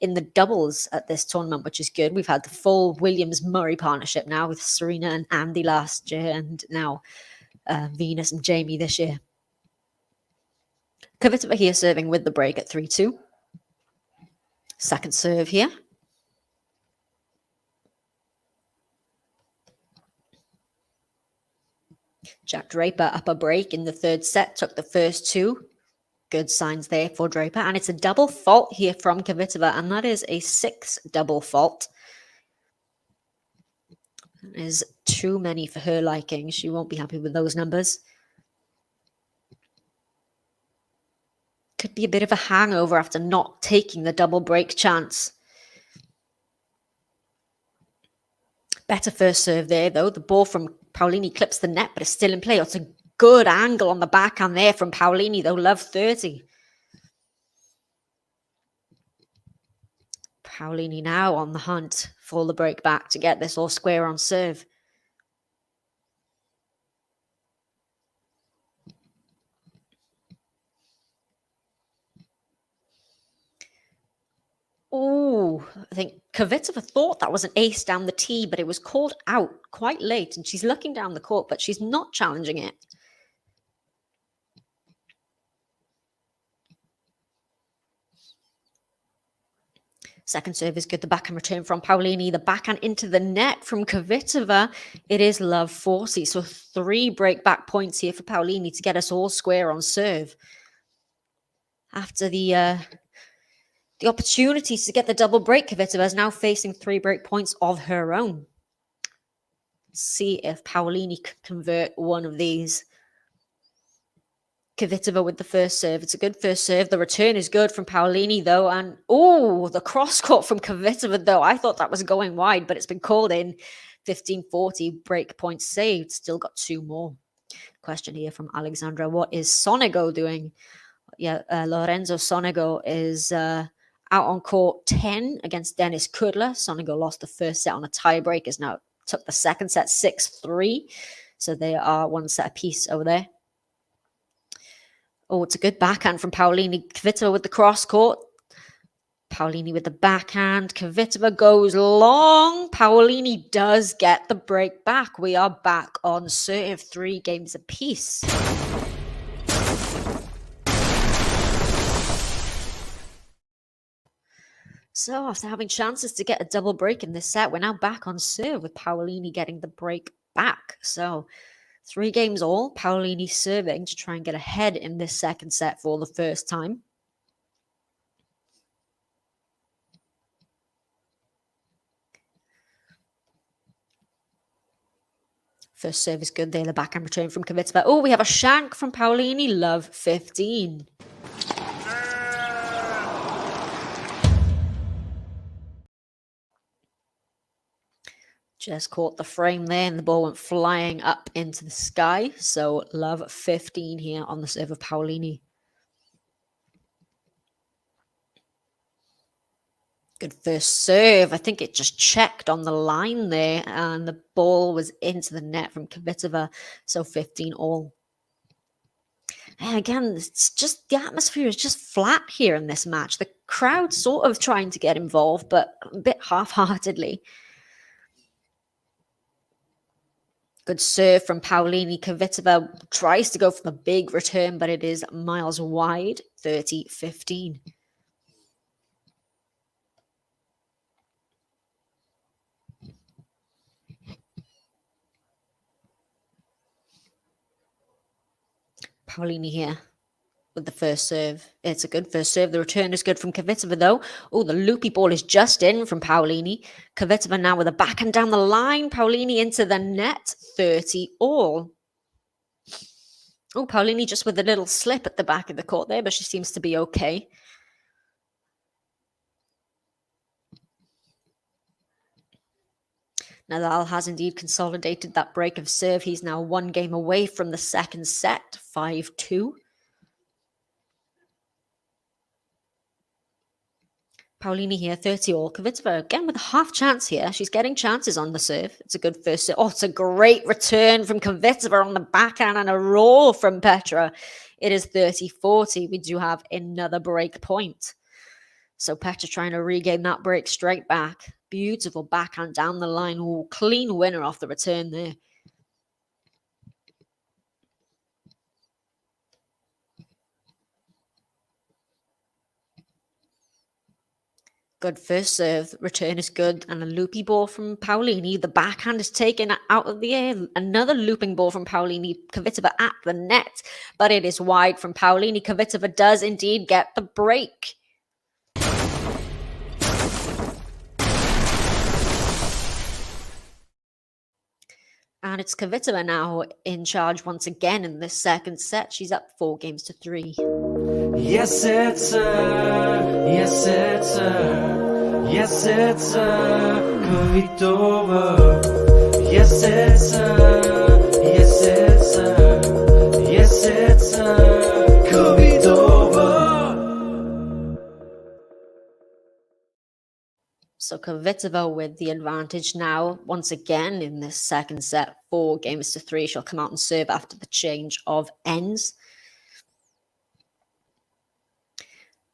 in the doubles at this tournament, which is good. We've had the full Williams-Murray partnership now with Serena and Andy last year, and now Venus and Jamie this year. Kvitova here serving with the break at 3-2. Second serve here. Jack Draper up a break in the third set, took the first two. Good signs there for Draper. And it's a double fault here from Kvitova, and that is a 6 double fault. That is too many for her liking. She won't be happy with those numbers. Could be a bit of a hangover after not taking the double break chance. Better first serve there, though. The ball from Paolini clips the net, but it's still in play. It's a good angle on the backhand there from Paolini, though. Love 30. Paolini now on the hunt for the break back to get this all square on serve. Oh, I think Kvitova thought that was an ace down the tee, but it was called out quite late, and she's looking down the court, but she's not challenging it. Second serve is good. The backhand return from Paolini. The backhand into the net from Kvitova. It is love 40. So 3 break back points here for Paolini to get us all square on serve. After the opportunities to get the double break, Kvitova is now facing 3 break points of her own. Let's see if Paolini can convert one of these. Kvitova with the first serve. It's a good first serve. The return is good from Paolini, though. And, oh, the cross-court from Kvitova, though. I thought that was going wide, but it's been called in. 15-40, break points saved. Still got 2 more. Question here from Alexandra. What is Sonego doing? Yeah, Lorenzo Sonego is out on court 10 against Dennis Kudla. Sonego lost the first set on a tiebreak. Is now took the second set 6-3. So they are 1 set apiece over there. Oh, it's a good backhand from Paolini. Kvitova with the cross court. Paolini with the backhand. Kvitova goes long. Paolini does get the break back. We are back on serve. 3 games apiece. So after having chances to get a double break in this set, we're now back on serve with Paolini getting the break back. So 3 games all, Paolini serving to try and get ahead in this second set for the first time. First serve is good there, the backhand return from Kvitova. Oh, we have a shank from Paolini, love 15. Just caught the frame there, and the ball went flying up into the sky. So love 15 here on the serve of Paolini. Good first serve. I think it just checked on the line there, and the ball was into the net from Kvitova. So 15 all. And again, it's just the atmosphere is just flat here in this match. The crowd sort of trying to get involved, but a bit half-heartedly. Good serve from Paolini. Kvitova tries to go for the big return, but it is miles wide, 30-15. Paolini here with the first serve. It's a good first serve. The return is good from Kvitova, though. Oh, the loopy ball is just in from Paolini. Kvitova now with a backhand down the line. Paolini into the net, 30 all. Oh, Paolini just with a little slip at the back of the court there, but she seems to be okay. Nadal has indeed consolidated that break of serve. He's now one game away from the second set, 5-2. Paolini here, 30 all. Kvitova again with a half chance here. She's getting chances on the serve. It's a good first serve. Oh, it's a great return from Kvitova on the backhand and a roll from Petra. It is 30-40. We do have another break point. So Petra trying to regain that break straight back. Beautiful backhand down the line. Ooh, clean winner off the return there. Good first serve. Return is good. And a loopy ball from Paolini. The backhand is taken out of the air. Another looping ball from Paolini. Kvitova at the net. But it is wide from Paolini. Kvitova does indeed get the break. And it's Kvitova now in charge once again in this second set. She's up 4-3. Yes, it's her. Yes, it's her. Yes, it's her. Kvitova. Yes, it's her. Yes, it's her. Yes, it's her. Kvitova. So Kvitova with the advantage now, once again in this second set, 4-3. She'll come out and serve after the change of ends.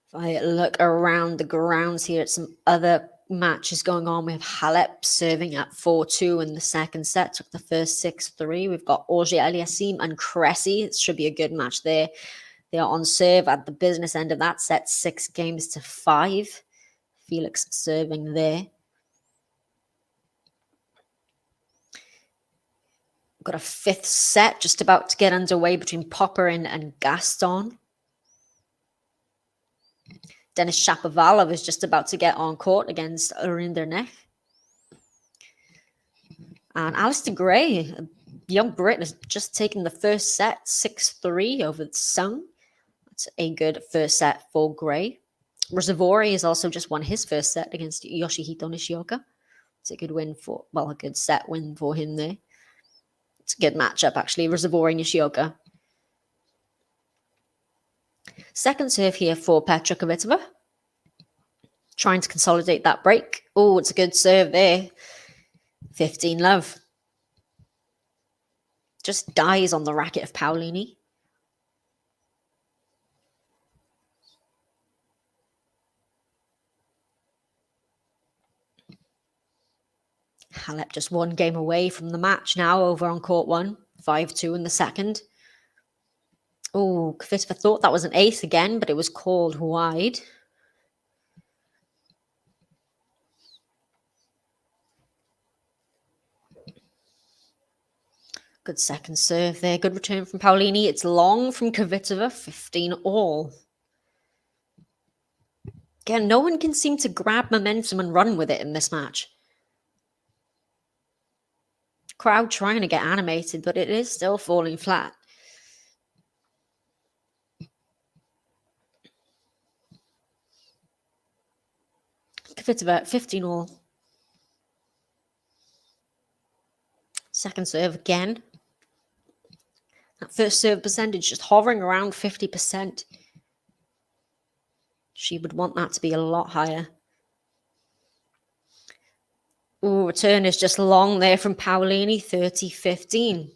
If I look around the grounds here at some other matches going on, we have Halep serving at 4-2 in the second set. Took the first 6-3. We've got Auger-Aliassime and Cressy. It should be a good match there. They are on serve at the business end of that set, 6-5. Felix serving there. Got a fifth set just about to get underway between Popper and Gaston. Denis Shapovalov is just about to get on court against Rinderknecht. And Alistair Gray, a young Brit, has just taken the first set, 6-3 over the Sung. That's a good first set for Gray. Rosavori has also just won his first set against Yoshihito Nishioka. It's a good win a good set win for him there. It's a good matchup, actually, Rosavori Nishioka. Second serve here for Petra Kvitova. Trying to consolidate that break. Oh, it's a good serve there. 15 love. Just dies on the racket of Paolini. Halep just one game away from the match now over on court 1. 5-2 in the second. Oh, Kvitova thought that was an ace again, but it was called wide. Good second serve there. Good return from Paolini. It's long from Kvitova. 15 all. Again, no one can seem to grab momentum and run with it in this match. Crowd trying to get animated, but it is still falling flat. Kvitova, 15 all. Second serve again. That first serve percentage just hovering around 50%. She would want that to be a lot higher. Ooh, return is just long there from Paolini, 30-15.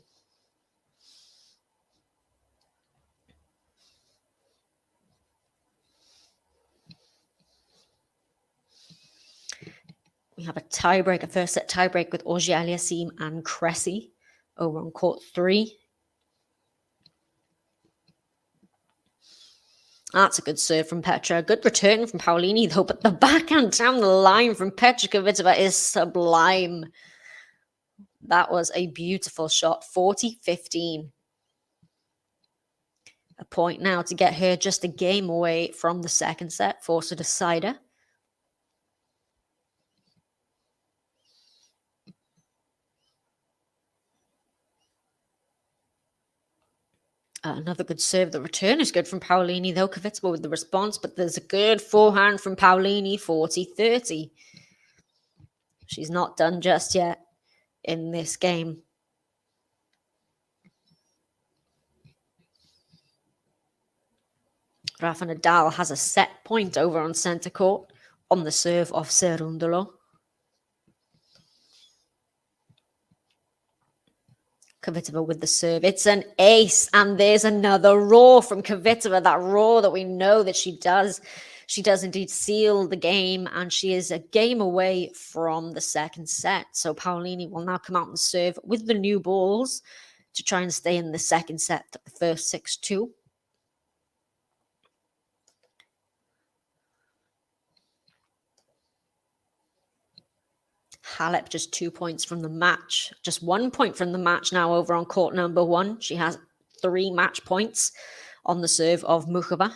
We have a tiebreak, a first set tiebreak with Orji Aliassim and Cressy over on court 3. That's a good serve from Petra. Good return from Paolini, though, but the backhand down the line from Petra Kvitova is sublime. That was a beautiful shot, 40-15. A point now to get her just a game away from the second set, force a decider. Another good serve. The return is good from Paolini, though. Kvitova with the response, but there's a good forehand from Paolini, 40-30. She's not done just yet in this game. Rafa Nadal has a set point over on centre court on the serve of Cerundolo. Kvitova with the serve. It's an ace, and there's another roar from Kvitova, that roar that we know that she does. She does indeed seal the game, and she is a game away from the second set. So Paolini will now come out and serve with the new balls to try and stay in the second set, the first 6-2. Halep just 2 points from the match. Just 1 point from the match now over on court number 1. She has 3 match points on the serve of Muchova.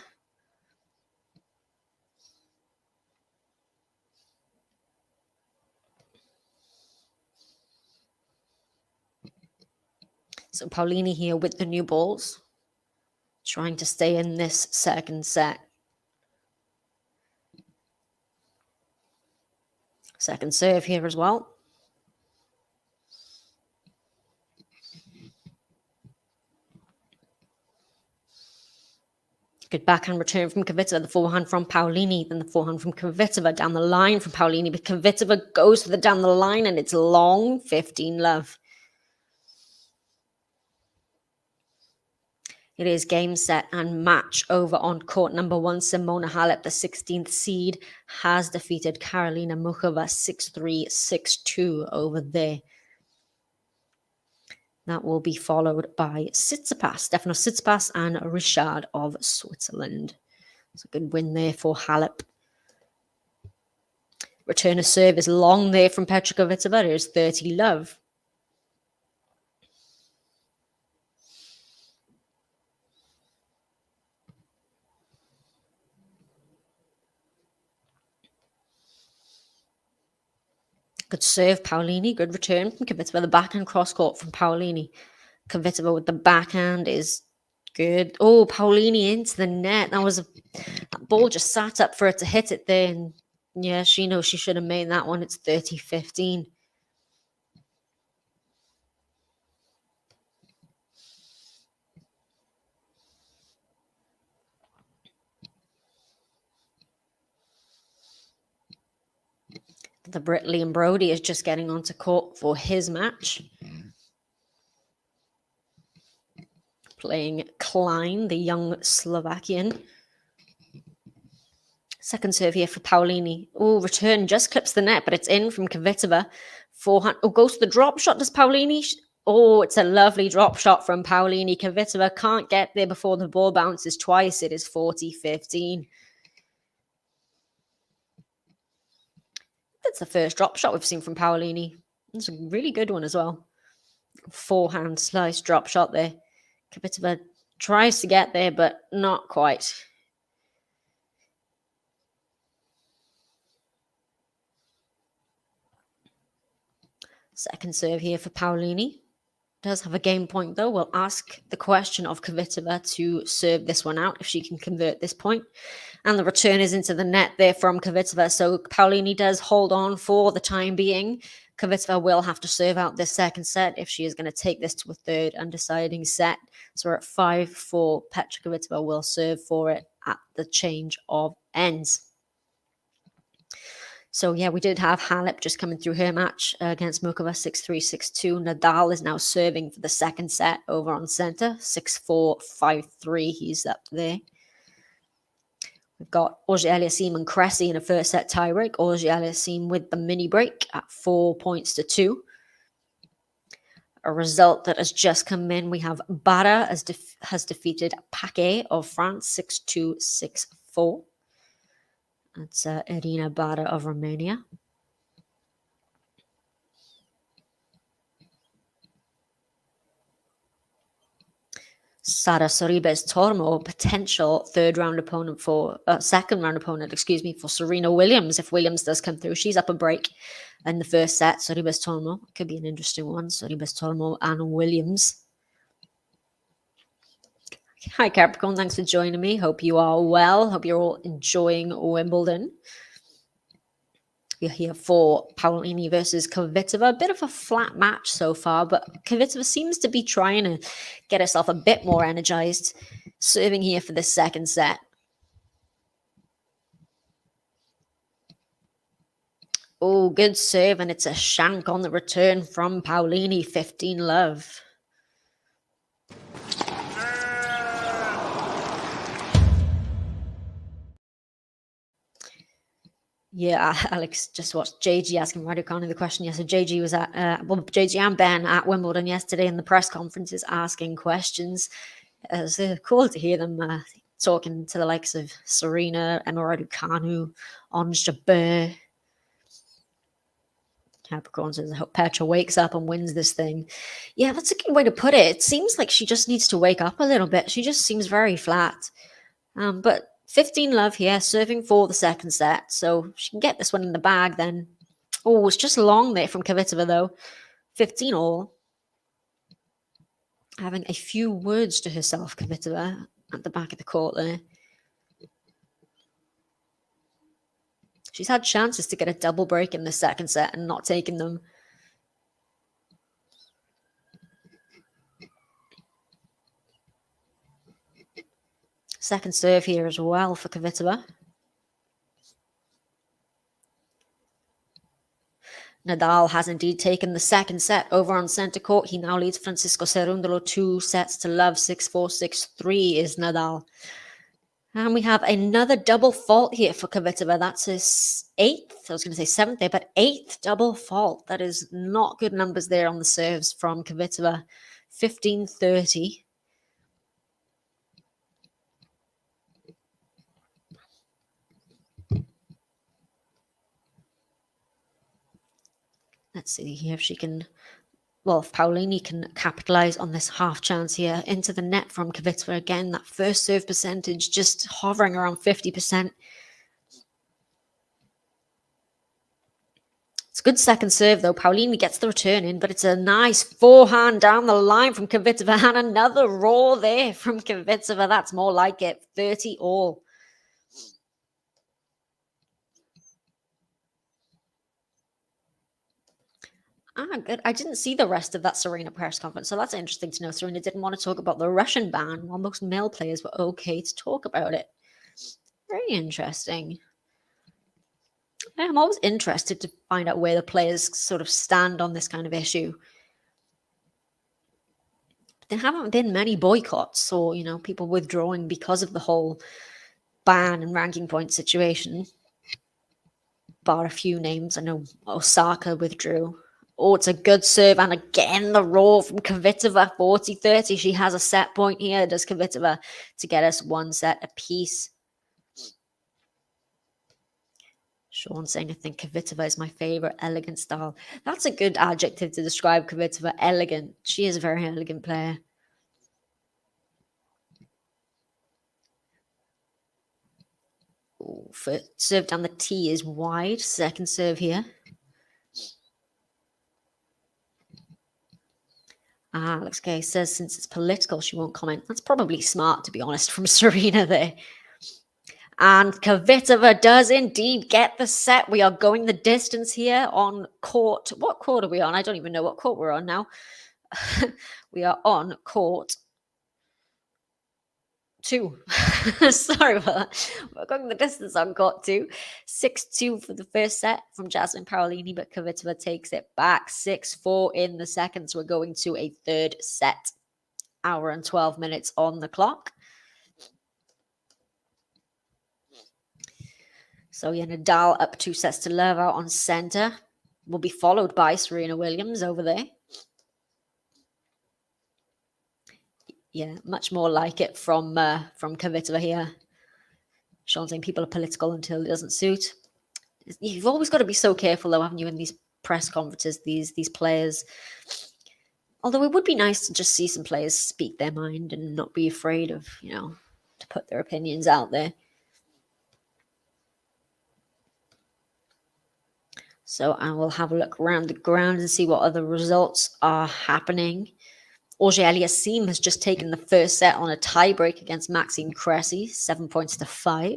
So Paolini here with the new balls, trying to stay in this second set. Second serve here as well. Good backhand return from Kvitova, the forehand from Paolini, then the forehand from Kvitova down the line from Paolini, but Kvitova goes for the down the line and it's long, 15-love. It is game, set, and match over on court number 1. Simona Halep, the 16th seed, has defeated Karolina Muchova 6-3, 6-2 over there. That will be followed by Stefanos Tsitsipas and Richard of Switzerland. It's a good win there for Halep. Return of serve is long there from Petra Kvitova. It is 30-love. Good serve, Paolini. Good return from Kvitova. The backhand cross court from Paolini. Kvitova with the backhand is good. Oh, Paolini into the net. That ball just sat up for her to hit it there. And yeah, she knows she should have made that one. It's 30-15. The Brit Liam Brody is just getting onto court for his match. Playing Klein, the young Slovakian. Second serve here for Paolini. Oh, return just clips the net, but it's in from Kvitova. Forehand. Oh, goes to the drop shot. Does Paolini? Oh, it's a lovely drop shot from Paolini. Kvitova can't get there before the ball bounces twice. It is 40-15. That's the first drop shot we've seen from Paolini. It's a really good one as well. Forehand slice drop shot there. Kvitova tries to get there, but not quite. Second serve here for Paolini. Does have a game point though. We'll ask the question of Kvitova to serve this one out if she can convert this point. And the return is into the net there from Kvitova. So Paolini does hold on for the time being. Kvitova will have to serve out this second set if she is going to take this to a third and deciding set. So we're at 5-4. Petra Kvitova will serve for it at the change of ends. So yeah, we did have Halep just coming through her match against Mokova 6-3, 6-2. Nadal is now serving for the second set over on center, 6-4, 5-3. He's up there. We've got Auger-Aliassime and Cressy in a first set tiebreak. Auger-Aliassime with the mini break at 4 points to 2. A result that has just come in. We have Barra has defeated Paquet of France 6-2, 6-4. That's Irina Barra of Romania. Sara Sorribes Tormo, potential second round opponent for Serena Williams. If Williams does come through, she's up a break in the first set. Sorribes Tormo could be an interesting one. Sorribes Tormo and Williams. Hi Capricorn, thanks for joining me. Hope you are well. Hope you're all enjoying Wimbledon. We're here for Paolini versus Kvitova. A bit of a flat match so far, but Kvitova seems to be trying to get herself a bit more energized. Serving here for the second set. Oh, good serve, and it's a shank on the return from Paolini, 15-love. Yeah, Alex just watched JG asking Raducanu the question. Yes, so JG was at, JG and Ben at Wimbledon yesterday in the press conferences asking questions. It was cool to hear them talking to the likes of Serena, Emma Raducanu, Ons Jabeur. Capricorn says, I hope Petra wakes up and wins this thing. Yeah, that's a good way to put it. It seems like she just needs to wake up a little bit. She just seems very flat. But 15-love here, serving for the second set. So she can get this one in the bag then. Oh, it's just long there from Kvitova though. 15-all. Having a few words to herself, Kvitova, at the back of the court there. She's had chances to get a double break in the second set and not taking them. Second serve here as well for Kvitova. Nadal has indeed taken the second set over on center court. He now leads Francisco Cerundolo 2-0. 6-4, 6-3 is Nadal. And we have another double fault here for Kvitova. That's his 8th. I was going to say 7th there, but 8th double fault. That is not good numbers there on the serves from Kvitova. 15-30. Let's see here if she can, well, if Paolini can capitalize on this half chance here into the net from Kvitova. Again, that first serve percentage just hovering around 50%. It's a good second serve, though. Paolini gets the return in, but it's a nice forehand down the line from Kvitova. And another roar there from Kvitova. That's more like it. 30-all. Good. I didn't see the rest of that Serena press conference, so that's interesting to know. Serena didn't want to talk about the Russian ban, while most male players were okay to talk about it. Very interesting. I'm always interested to find out where the players sort of stand on this kind of issue. There haven't been many boycotts or, people withdrawing because of the whole ban and ranking point situation. Bar a few names. I know Osaka withdrew. Oh, it's a good serve. And again, the roar from Kvitova, 40-30. She has a set point here, does Kvitova, to get us one set apiece. Sean saying, I think Kvitova is my favorite elegant style. That's a good adjective to describe Kvitova, elegant. She is a very elegant player. Oh, first serve down the tee is wide. Second serve here. Alex Gay says since it's political, she won't comment. That's probably smart, to be honest, from Serena there. And Kvitova does indeed get the set. We are going the distance here on court. What court are we on? I don't even know what court we're on now. We are on court 2. Sorry about that. We're going the distance on court 2. 6-2 for the first set from Jasmine Paolini, but Kvitova takes it back 6-4 in the second. So we're going to a third set. Hour and 12 minutes on the clock. So yeah, Nadal up 2 sets to love out on center. Will be followed by Serena Williams over there. Yeah, much more like it from Kvitova here. Sean saying people are political until it doesn't suit. You've always got to be so careful, though, haven't you, in these press conferences, these players. Although it would be nice to just see some players speak their mind and not be afraid of, to put their opinions out there. So I will have a look around the ground and see what other results are happening. Auger-Aliassime has just taken the first set on a tiebreak against Maxime Cressy, 7 points to 5.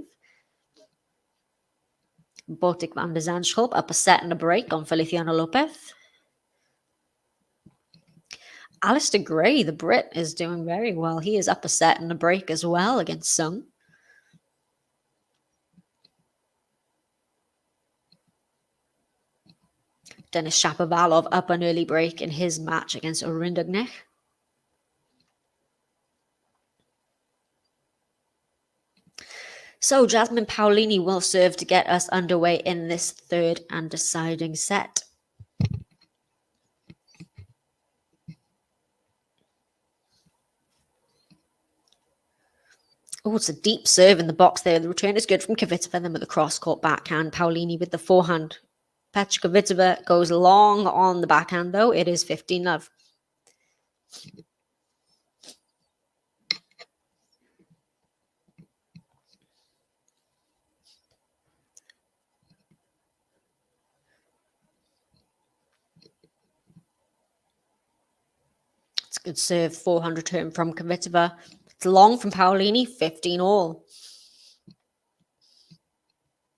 Botic van de Zandschulp up a set and a break on Feliciano Lopez. Alistair Gray, the Brit, is doing very well. He is up a set and a break as well against Sung. Denis Shapovalov up an early break in his match against Orindugnek. So Jasmine Paolini will serve to get us underway in this third and deciding set. Oh, it's a deep serve in the box there. The return is good from Kvitova, then with the cross-court backhand. Paolini with the forehand. Petra Kvitova goes long on the backhand, though. It is 15-love. It's a good serve, forehand return from Kvitova. It's long from Paolini, 15-all.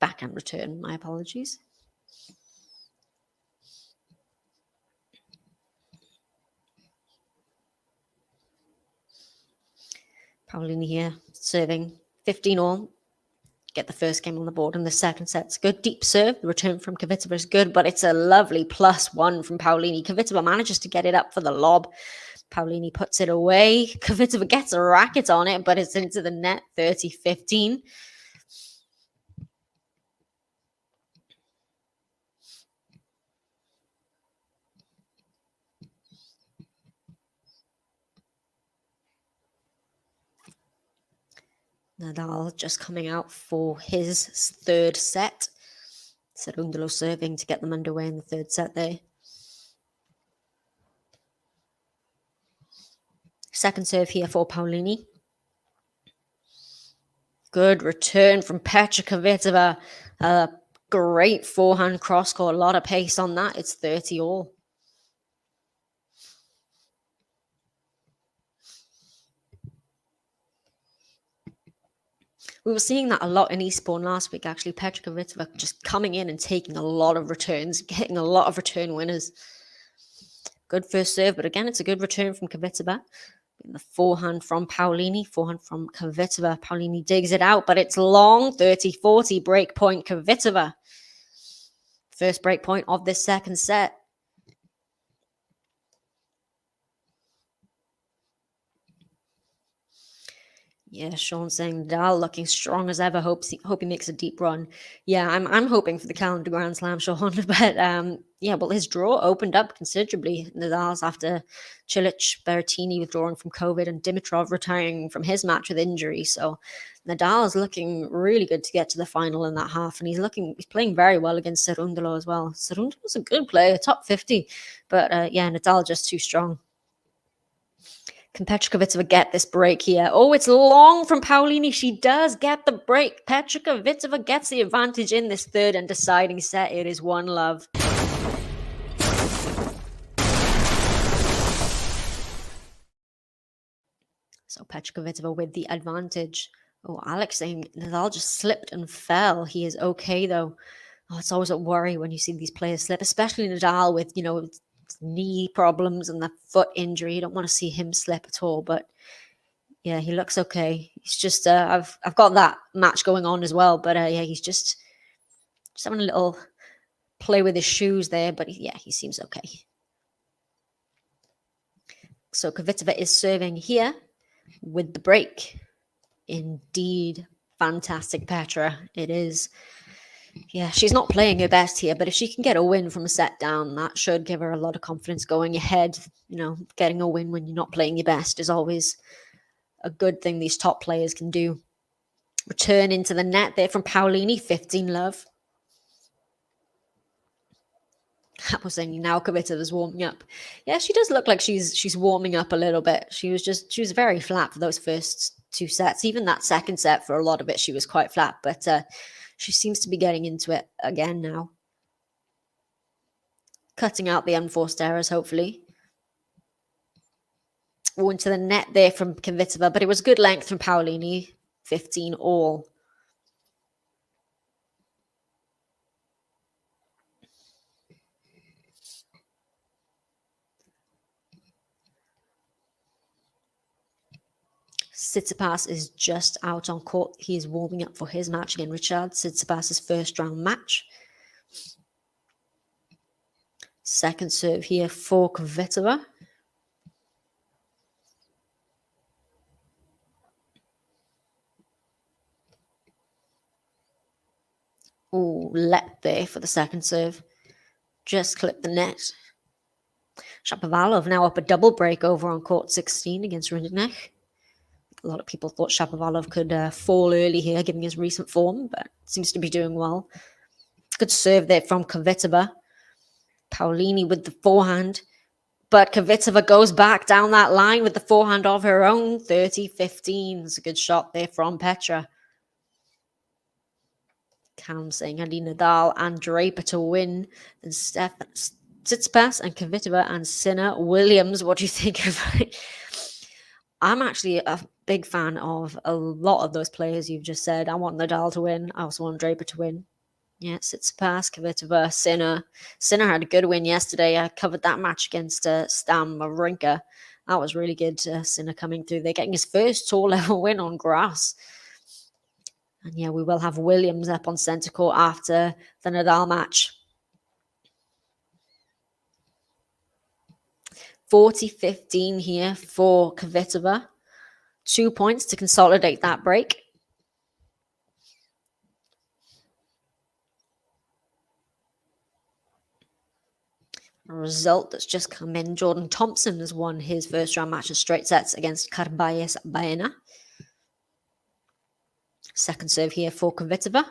Backhand return, my apologies. Paolini here, serving 15-all. Get the first game on the board, and the second set's good. Deep serve. The return from Kvitova is good, but it's a lovely +1 from Paolini. Kvitova manages to get it up for the lob. Paolini puts it away. Kvitova gets a racket on it, but it's into the net, 30-15. Nadal just coming out for his third set. Cerundolo serving to get them underway in the third set there. Second serve here for Paolini. Good return from Petra Kvitova. Great forehand cross-court. A lot of pace on that. It's 30-all. We were seeing that a lot in Eastbourne last week, actually. Petra Kvitova just coming in and taking a lot of returns, getting a lot of return winners. Good first serve, but again, it's a good return from Kvitova. The forehand from Paolini, forehand from Kvitova. Paolini digs it out, but it's long, 30-40, break point Kvitova. First break point of this second set. Yeah, Sean saying Nadal looking strong as ever. Hope he makes a deep run. Yeah, I'm hoping for the calendar Grand Slam, Sean. But yeah, well, his draw opened up considerably. Nadal's after Cilic, Berrettini withdrawing from COVID, and Dimitrov retiring from his match with injury. So Nadal is looking really good to get to the final in that half, and he's playing very well against Cerundolo as well. Cerundolo's a good player, top 50, but yeah, Nadal just too strong. Can Petra Kvitova get this break here? Oh, it's long from Paolini. She does get the break. Petra Kvitova gets the advantage in this third and deciding set. It is 1-love. So Petra Kvitova with the advantage. Oh, Alex saying Nadal just slipped and fell. He is okay though. Oh, it's always a worry when you see these players slip, especially Nadal with, knee problems and the foot injury. You don't want to see him slip at all. But yeah, he looks okay. He's just I've got that match going on as well. But yeah, he's just having a little play with his shoes there. But yeah, he seems okay. So Kvitova is serving here with the break. Indeed, fantastic, Petra. It is. Yeah, she's not playing her best here, but if she can get a win from a set down, that should give her a lot of confidence going ahead. Getting a win when you're not playing your best is always a good thing these top players can do. Return into the net there from Paolini, 15-love. I was saying now Kvitova's warming up. Yeah, she does look like she's warming up a little bit. She was very flat for those first two sets. Even that second set, for a lot of it, she was quite flat. But she seems to be getting into it again now. Cutting out the unforced errors, hopefully. Into the net there from Kvitova, but it was good length from Paolini. 15 all. Tsitsipas is just out on court. He is warming up for his match again. Richard Tsitsipas's first round match. Second serve here for Kvitova. Oh, let there for the second serve. Just clipped the net. Shapovalov now up a double break over on court 16 against Rinderknecht. A lot of people thought Shapovalov could fall early here, given his recent form, but seems to be doing well. Good serve there from Kvitova. Paolini with the forehand. But Kvitova goes back down that line with the forehand of her own. 30-15. It's a good shot there from Petra. Cam saying I need Nadal and Draper to win. Then Tsitsipas and Kvitova and Sinner. Williams, what do you think of it? I'm actually a big fan of a lot of those players you've just said. I want Nadal to win. I also want Draper to win. Yeah, Tsitsipas, Kvitova, Sinner. Sinner had a good win yesterday. I covered that match against Stan Wawrinka. That was really good. Sinner coming through. They're getting his first tour level win on grass. And yeah, we will have Williams up on centre court after the Nadal match. 40-15 here for Kvitova. 2 points to consolidate that break. A result that's just come in. Jordan Thompson has won his first round match in straight sets against Carballes Baena. Second serve here for Kvitova.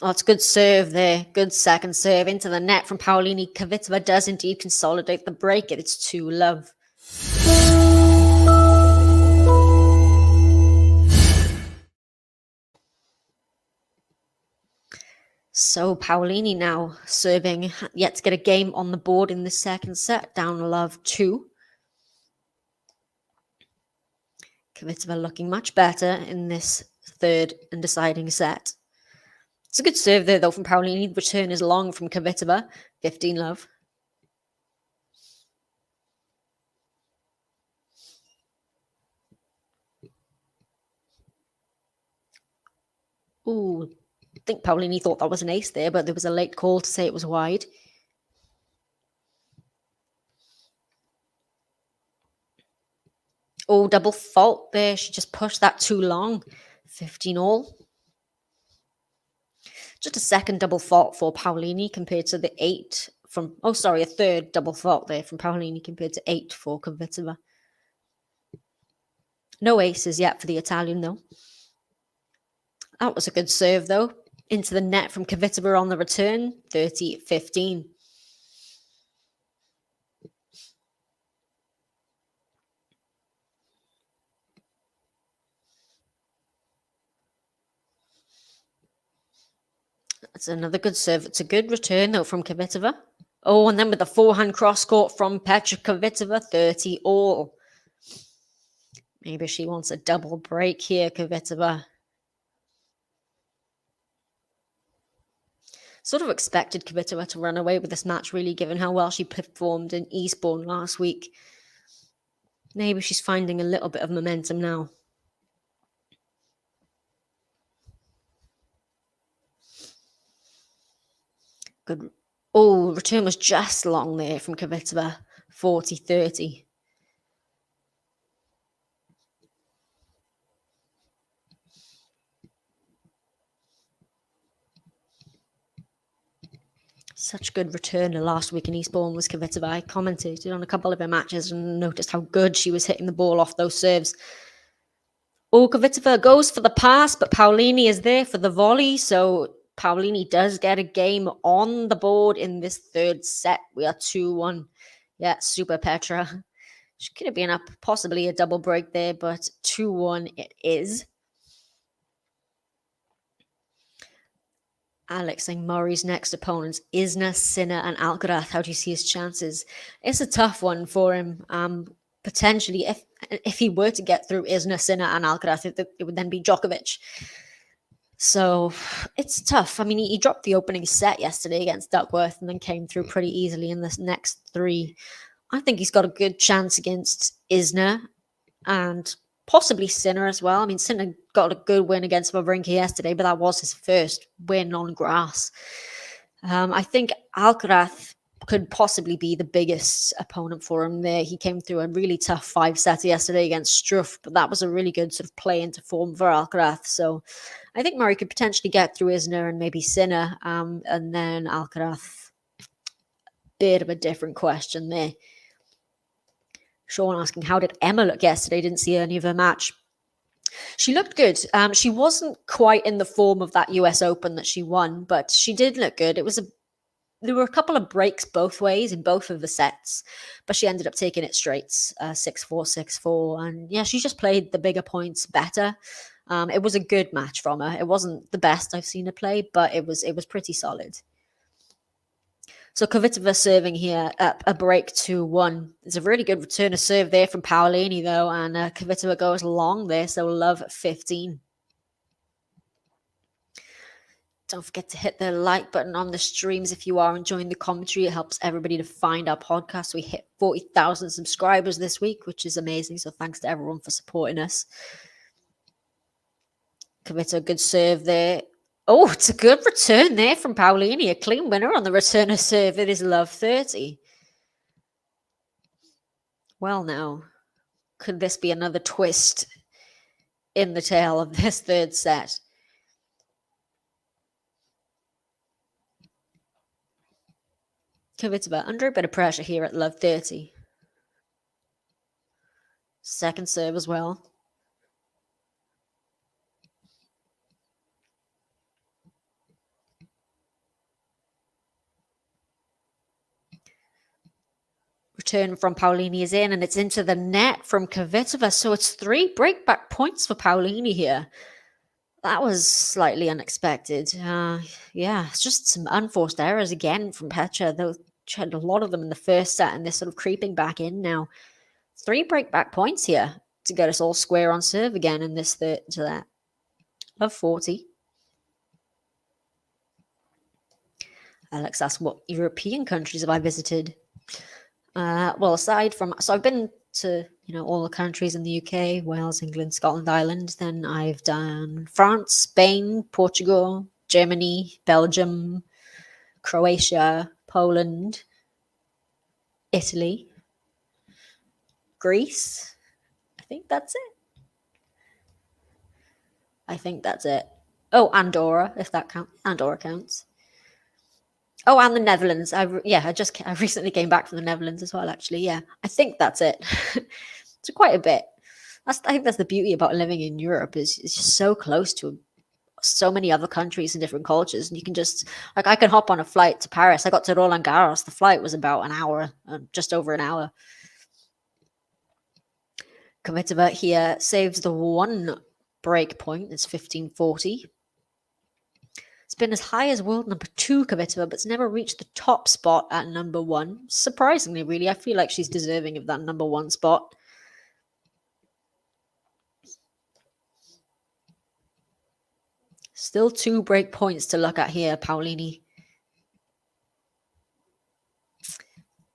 Oh, it's a good serve there. Good second serve into the net from Paolini. Kvitova does indeed consolidate the break. It's 2-love. So Paolini now serving, yet to get a game on the board in the second set, down love 2. Kvitova looking much better in this third and deciding set. It's a good serve there though from Paolini. Return is long from Kvitova, 15-love. Ooh, I think Paolini thought that was an ace there, but there was a late call to say it was wide. Oh, double fault there. She just pushed that too long. 15 all. Just a second double fault for Paolini compared to the 8 from... Oh, sorry, a third double fault there from Paolini compared to 8 for Kvitova. No aces yet for the Italian, though. That was a good serve, though. Into the net from Kvitova on the return. 30-15. It's another good serve. It's a good return, though, from Kvitova. Oh, and then with the forehand cross-court from Petra Kvitova, 30 all. Maybe she wants a double break here, Kvitova. Sort of expected Kvitova to run away with this match, really, given how well she performed in Eastbourne last week. Maybe she's finding a little bit of momentum now. Good. Oh, return was just long there from Kvitova, 40-30. Such good returner last week in Eastbourne was Kvitova. I commentated on a couple of her matches and noticed how good she was hitting the ball off those serves. Oh, Kvitova goes for the pass, but Paolini is there for the volley. So Paolini does get a game on the board in this third set. We are 2-1. Yeah, super Petra. She could have been up possibly a double break there, but 2-1 it is. Alexei Murray's next opponents, Isner, Sinner, and Alcaraz. How do you see his chances? It's a tough one for him. Potentially, if he were to get through Isner, Sinner, and Alcaraz, it would then be Djokovic. So it's tough. I mean, he dropped the opening set yesterday against Duckworth and then came through pretty easily in this next three. I think he's got a good chance against Isner and possibly Sinner as well. I mean, Sinner got a good win against Wawrinka yesterday, but that was his first win on grass. I think Alcaraz could possibly be the biggest opponent for him there. He came through a really tough 5-setter yesterday against Struff, but that was a really good sort of play into form for Alcaraz. So I think Murray could potentially get through Isner and maybe Sinner, and then Alcaraz. Bit of a different question there. Sean asking, how did Emma look yesterday? Didn't see any of her match. She looked good. She wasn't quite in the form of that US Open that she won, but she did look good. There were a couple of breaks both ways in both of the sets, but she ended up taking it straights, 6-4, 6-4. And yeah, she just played the bigger points better. It was a good match from her. It wasn't the best I've seen her play, but it was pretty solid. So Kvitova serving here, a break 2-1. It's a really good return of serve there from Paolini, though, and Kvitova goes long there, so love 15. Don't forget to hit the like button on the streams if you are enjoying the commentary. It helps everybody to find our podcast. We hit 40,000 subscribers this week, which is amazing, so thanks to everyone for supporting us. Kvitova, good serve there. Oh, it's a good return there from Paolini. A clean winner on the return of serve. It is love 30. Well, now, could this be another twist in the tail of this third set? Kvitova under a bit of pressure here at love 30. Second serve as well. Return from Paolini is in, and it's into the net from Kvitova. So it's 3 breakback points for Paolini here. That was slightly unexpected. Yeah, it's just some unforced errors again from Petra. Though she had a lot of them in the first set, and they're sort of creeping back in now. 3 breakback points here to get us all square on serve again in this third to that. Love 40. Alex asks, what European countries have I visited? Well, aside from, so I've been to, all the countries in the UK, Wales, England, Scotland, Ireland. Then I've done France, Spain, Portugal, Germany, Belgium, Croatia, Poland, Italy, Greece. I think that's it. Oh, Andorra, if that counts. Andorra counts. Oh, and the Netherlands. I recently came back from the Netherlands as well, actually. Yeah, I think that's it. It's quite a bit. I think that's the beauty about living in Europe is it's just so close to so many other countries and different cultures. And you can just, I can hop on a flight to Paris. I got to Roland Garros. The flight was about an hour, just over an hour. Kvitova here saves the 1 break point. It's 15-40. It's been as high as world number 2, Kvitova, but it's never reached the top spot at number 1. Surprisingly, really, I feel like she's deserving of that number 1 spot. Still 2 break points to look at here, Paolini.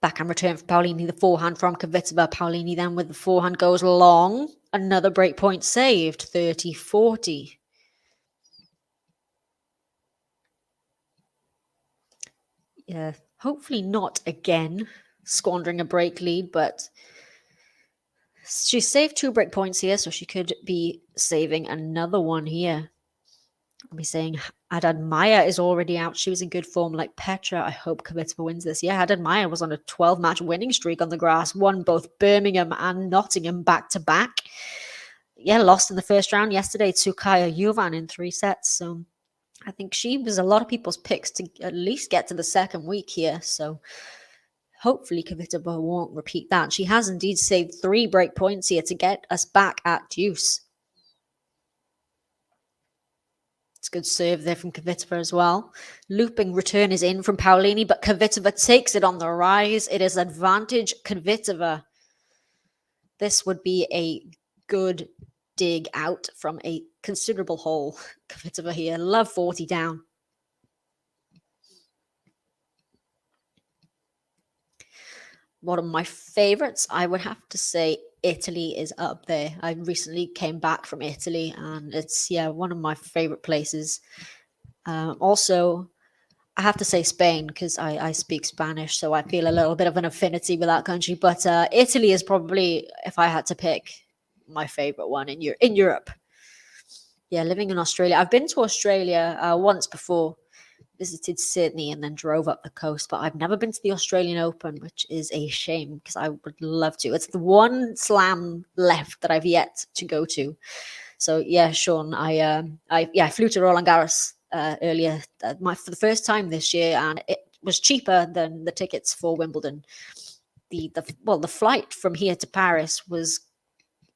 Backhand return for Paolini, the forehand from Kvitova. Paolini then with the forehand goes long. Another break point saved, 30-40. Yeah, hopefully not again squandering a break lead, but she saved 2 break points here, so she could be saving another one here. I'll be saying Haddad Maya is already out. She was in good form like Petra. I hope Kvitova wins this. Yeah, Haddad Maya was on a 12-match winning streak on the grass, won both Birmingham and Nottingham back-to-back. Yeah, lost in the first round yesterday to Kaya Jovan in 3 sets. So I think she was a lot of people's picks to at least get to the second week here. So hopefully Kvitova won't repeat that. She has indeed saved 3 break points here to get us back at deuce. It's a good serve there from Kvitova as well. Looping return is in from Paolini, but Kvitova takes it on the rise. It is advantage Kvitova. This would be a good dig out from a considerable hole. Kvitova here, love 40 down. One of my favorites, I would have to say Italy is up there. I recently came back from Italy and it's, yeah, one of my favorite places. Also, I have to say Spain because I speak Spanish, so I feel a little bit of an affinity with that country. But Italy is probably, if I had to pick, my favorite one in Europe. Yeah, living in Australia. I've been to Australia once before, visited Sydney and then drove up the coast, but I've never been to the Australian Open, which is a shame because I would love to. It's the one slam left that I've yet to go to. So yeah, Sean, I flew to Roland Garros earlier for the first time this year, and it was cheaper than the tickets for Wimbledon. The flight from here to Paris was,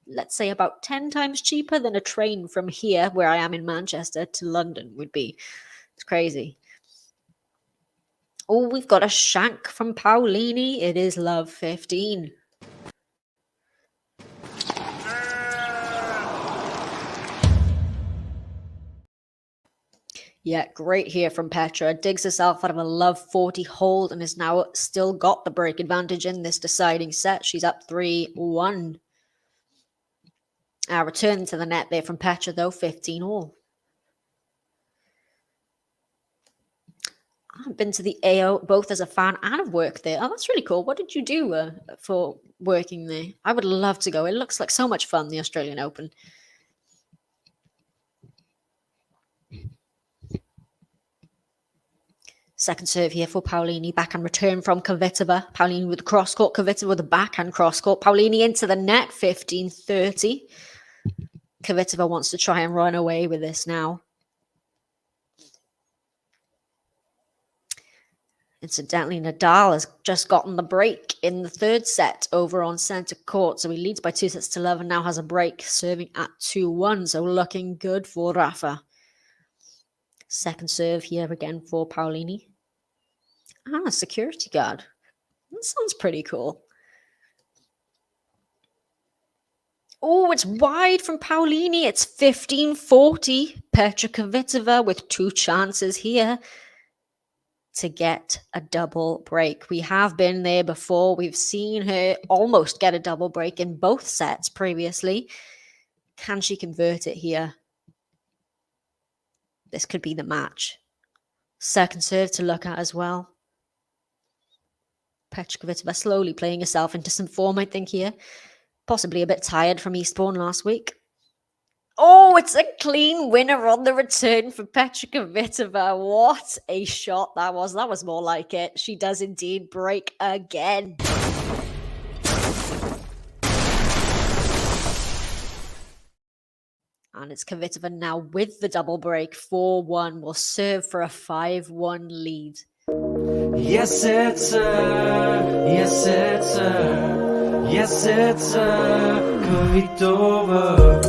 let's say, about 10 times cheaper than a train from here, where I am in Manchester, to London would be. It's crazy. Oh, we've got a shank from Paolini. It is love 15. Yeah, great here from Petra. Digs herself out of a love 40 hold and has now still got the break advantage in this deciding set. She's up 3-1. Return to the net there from Petra, though, 15 all. I've been to the AO both as a fan and have worked there. Oh, that's really cool. What did you do for working there? I would love to go. It looks like so much fun, the Australian Open. Second serve here for Paolini. Backhand return from Kvitova. Paolini with the cross-court. Kvitova with the backhand cross-court. Paolini into the net, 15-30. Kvitova wants to try and run away with this now. Incidentally, Nadal has just gotten the break in the third set over on centre court. So he leads by 2-0 and now has a break, serving at 2-1. So looking good for Rafa. Second serve here again for Paolini. Security guard. That sounds pretty cool. Oh, it's wide from Paolini. It's 15-40. Petra Kvitova with 2 chances here to get a double break. We have been there before. We've seen her almost get a double break in both sets previously. Can she convert it here? This could be the match. Second serve to look at as well. Petra Kvitova slowly playing herself into some form, I think, here. Possibly a bit tired from Eastbourne last week. Oh, it's a clean winner on the return for Petra Kvitova. What a shot that was. That was more like it. She does indeed break again. And it's Kvitova now with the double break. 4-1 will serve for a 5-1 lead. Yes, it's yes, it's yes, it's Kvitova.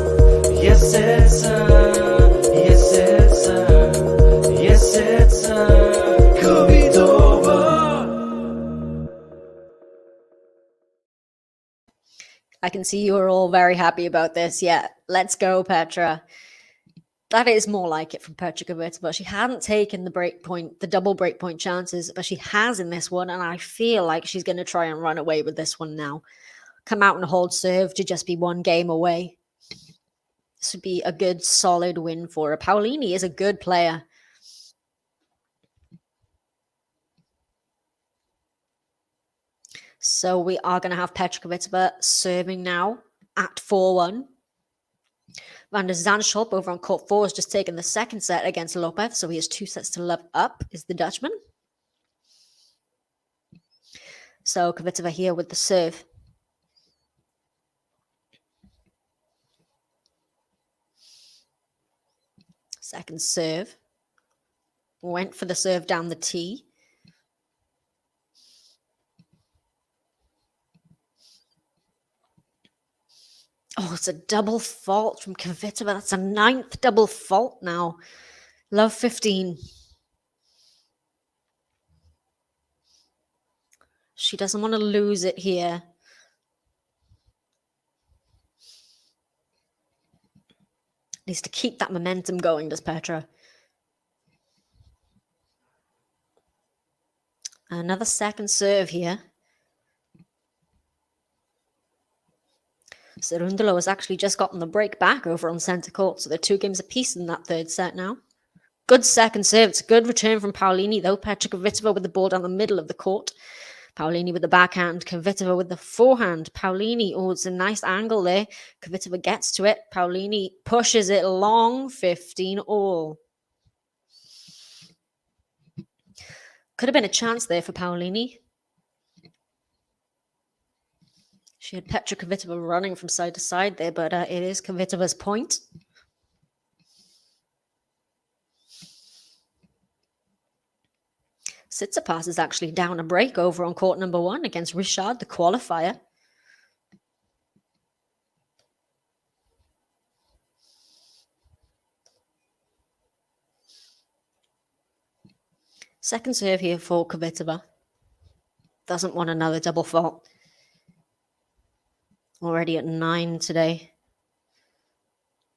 Yes, it's yes, it's yes, I can see you are all very happy about this. Yeah, let's go, Petra. That is more like it from Petra Kvitova. She hadn't taken the double break point chances, but she has in this one, and I feel like she's going to try and run away with this one now. Come out and hold serve to just be one game away. This would be a good, solid win for her. Paolini is a good player. So we are going to have Petra Kvitova serving now at 4-1. Van der Zandschulp over on court 4 has just taken the second set against Lopez, so he has 2 sets to love up, is the Dutchman. So Kvitova here with the serve. Second serve. Went for the serve down the tee. Oh, it's a double fault from Kvitova. That's a 9th double fault now. Love 15. She doesn't want to lose it here. Needs to keep that momentum going, does Petra. Another second serve here. Cerundolo has actually just gotten the break back over on centre court, so they're 2 games apiece in that third set now. Good second serve. It's a good return from Paolini, though. Petra Kvitova with the ball down the middle of the court. Paolini with the backhand. Kvitova with the forehand. Paolini, oh, it's a nice angle there. Kvitova gets to it. Paolini pushes it long. 15-all. Could have been a chance there for Paolini. She had Petra Kvitova running from side to side there, but it is Kvitova's point. Tsitsipas is actually down a break over on court number 1 against Richard, the qualifier. Second serve here for Kvitova. Doesn't want another double fault. Already at 9 today.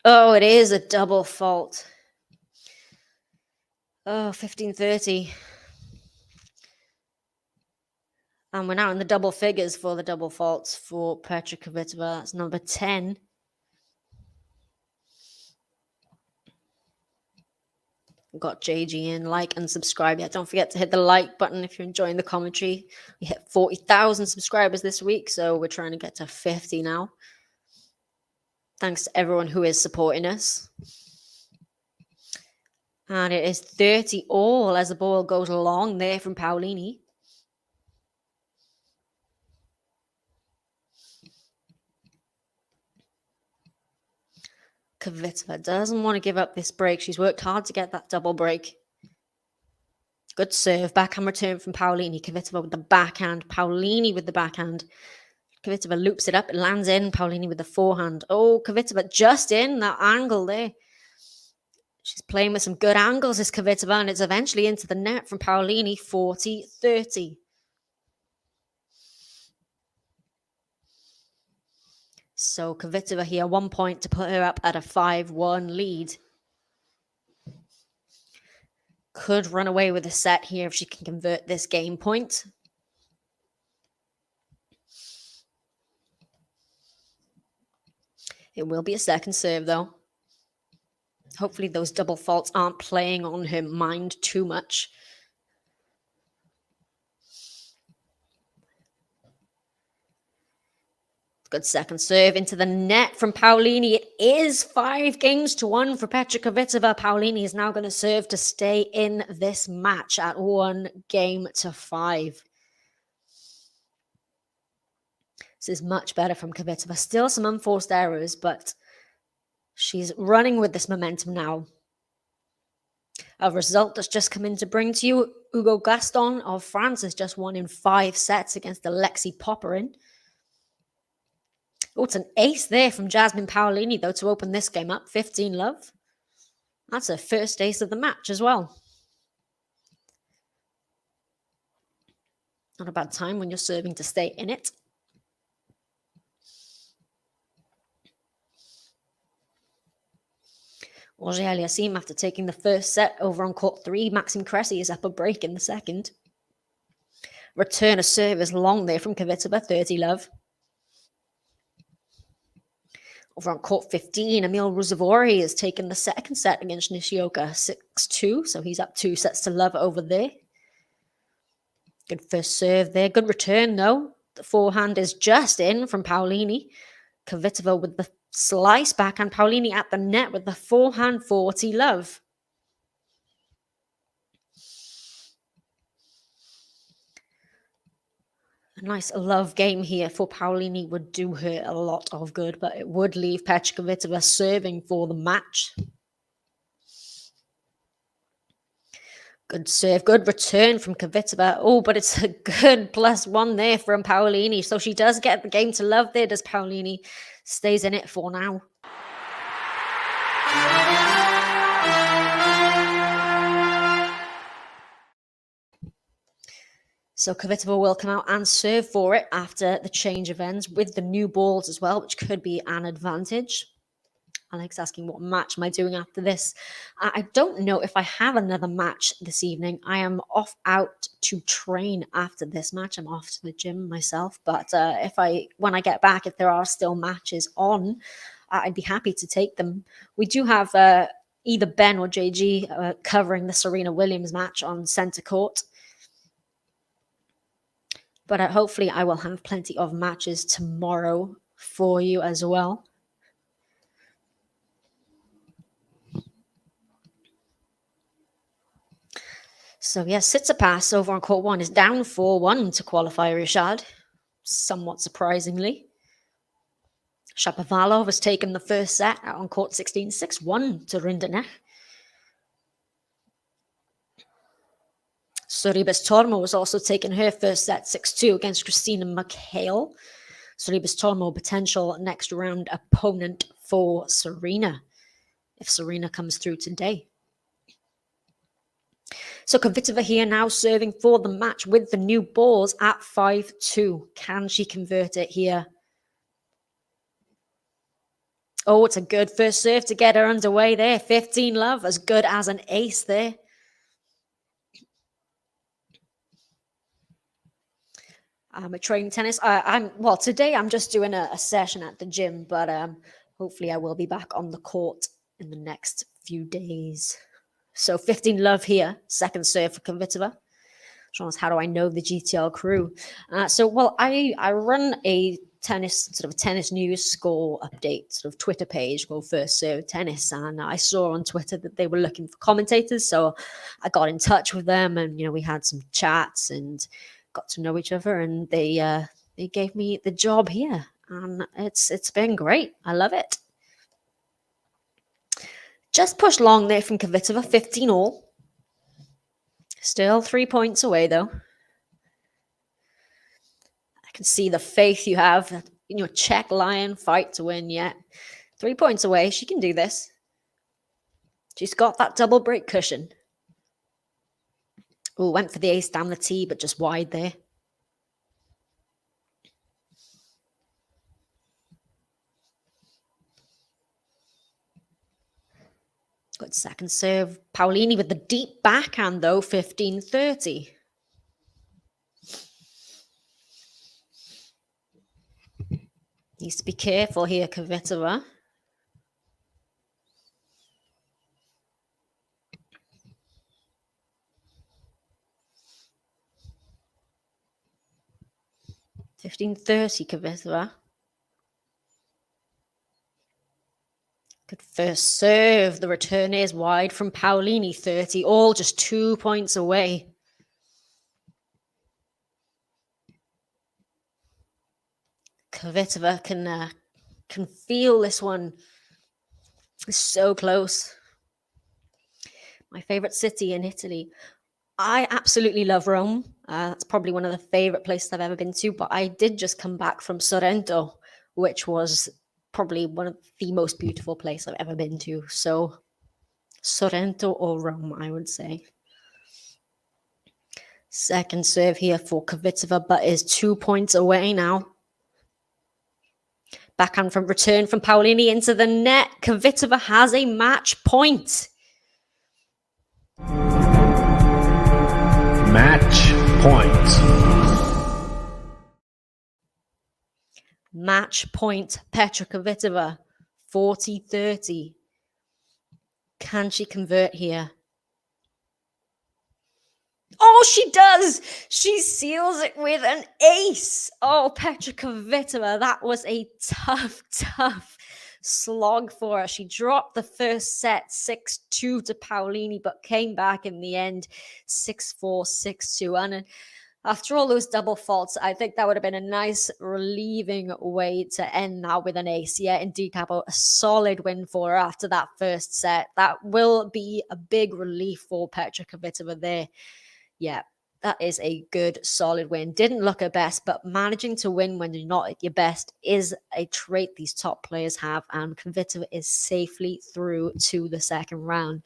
Oh, it is a double fault. Oh, 15-30. And we're now in the double figures for the double faults for Petra Kvitova. That's number 10. We've got JG in. Like and subscribe. Yeah, don't forget to hit the like button if you're enjoying the commentary. We hit 40,000 subscribers this week, so we're trying to get to 50 now. Thanks to everyone who is supporting us. And it is 30-all as the ball goes along there from Paolini. Kvitova doesn't want to give up this break. She's worked hard to get that double break. Good serve. Backhand return from Paolini. Kvitova with the backhand. Paolini with the backhand. Kvitova loops it up. It lands in. Paolini with the forehand. Oh, Kvitova just in that angle there. She's playing with some good angles, this Kvitova, and it's eventually into the net from Paolini. 40-30. So Kvitova here, 1 point to put her up at a 5-1 lead. Could run away with a set here if she can convert this game point. It will be a second serve, though. Hopefully those double faults aren't playing on her mind too much. Good second serve into the net from Paolini. It is 5-1 for Petra Kvitova. Paolini is now going to serve to stay in this match at 1-5. This is much better from Kvitova. Still some unforced errors, but she's running with this momentum now. A result that's just come in to bring to you. Hugo Gaston of France has just won in 5 sets against Alexei Popyrin. Oh, it's an ace there from Jasmine Paolini, though, to open this game up. 15-love. That's her first ace of the match as well. Not a bad time when you're serving to stay in it. Roger Aliassime, after taking the first set over on court 3, Maxime Cressy is up a break in the second. Return of service long there from Kvitova, 30 love. Over on court 15, Emil Ruusuvuori has taken the second set against Nishioka, 6-2, so he's up 2 sets to love over there. Good first serve there. Good return, though. The forehand is just in from Paolini. Kvitova with the slice back, and Paolini at the net with the forehand, 40 love. A nice love game here for Paolini would do her a lot of good, but it would leave Petra Kvitova serving for the match. Good serve, good return from Kvitova. Oh, but it's a good +1 there from Paolini. So she does get the game to love there, does Paolini. Stays in it for now. So Kvitova will come out and serve for it after the change of ends with the new balls as well, which could be an advantage. Alex asking, what match am I doing after this? I don't know if I have another match this evening. I am off out to train after this match. I'm off to the gym myself. But when I get back, if there are still matches on, I'd be happy to take them. We do have either Ben or JG covering the Serena Williams match on centre court. But hopefully I will have plenty of matches tomorrow for you as well. So yes, Tsitsipas over on court 1 is down 4-1 to qualify Rishad, somewhat surprisingly. Shapovalov has taken the first set out on court 16, 6-1 to Rinderknech. Sorribes Tormo has also taken her first set 6-2 against Christina McHale. Sorribes Tormo, potential next round opponent for Serena, if Serena comes through today. So Kvitova here now serving for the match with the new balls at 5-2. Can she convert it here? Oh, it's a good first serve to get her underway there. 15 love, as good as an ace there. I'm training tennis. Today I'm just doing a session at the gym, but hopefully I will be back on the court in the next few days. So 15 love here, second serve for Kvitova. Sean asks, how do I know the GTL crew? I run a tennis news score update sort of Twitter page called First Serve Tennis, and I saw on Twitter that they were looking for commentators, so I got in touch with them, and we had some chats and got to know each other, and they gave me the job here, and it's been great. I love it. Just pushed long there from Kvitova, 15 all. Still 3 points away, though. I can see the faith you have in your Czech Lion fight to win yet. 3 points away. She can do this. She's got that double break cushion. Oh, went for the ace down the tee, but just wide there. Good second serve. Paolini with the deep backhand, though, 15-30. Needs to be careful here, Kvitova. Kvitova. Good first serve. The return is wide from Paolini, 30 all, just 2 points away. Kvitova can feel this one. It's so close. My favorite city in Italy. I absolutely love Rome. That's probably one of the favorite places I've ever been to, but I did just come back from Sorrento, which was probably one of the most beautiful places I've ever been to. So Sorrento or Rome, I would say. Second serve here for Kvitova, but is 2 points away now. Backhand from return from Paolini into the net. Kvitova has a match point. Match point. Match point, Petra Kvitova, 40-30. Can she convert here? Oh, she does. She seals it with an ace. Oh, Petra Kvitova, that was a tough slog for her. She dropped the first set 6-2 to Paolini, but came back in the end 6-4, 6-2. And after all those double faults, I think that would have been a nice relieving way to end that with an ace. Yeah, indeed, Capo, a solid win for her after that first set. That will be a big relief for Petra Kvitova there. Yeah, that is a good, solid win. Didn't look her best, but managing to win when you're not at your best is a trait these top players have, and Kvitova is safely through to the second round.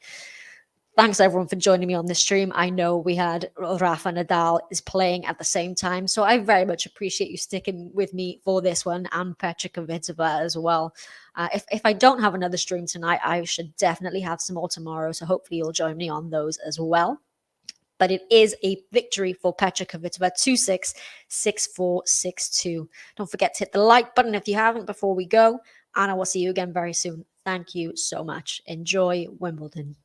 Thanks, everyone, for joining me on this stream. I know we had Rafa Nadal is playing at the same time, so I very much appreciate you sticking with me for this one, and Petra Kvitova as well. If I don't have another stream tonight, I should definitely have some more tomorrow, so hopefully you'll join me on those as well. But it is a victory for Petra Kvitova, 2-6, 6-4, 6-2. Don't forget to hit the like button if you haven't before we go, and I will see you again very soon. Thank you so much. Enjoy Wimbledon.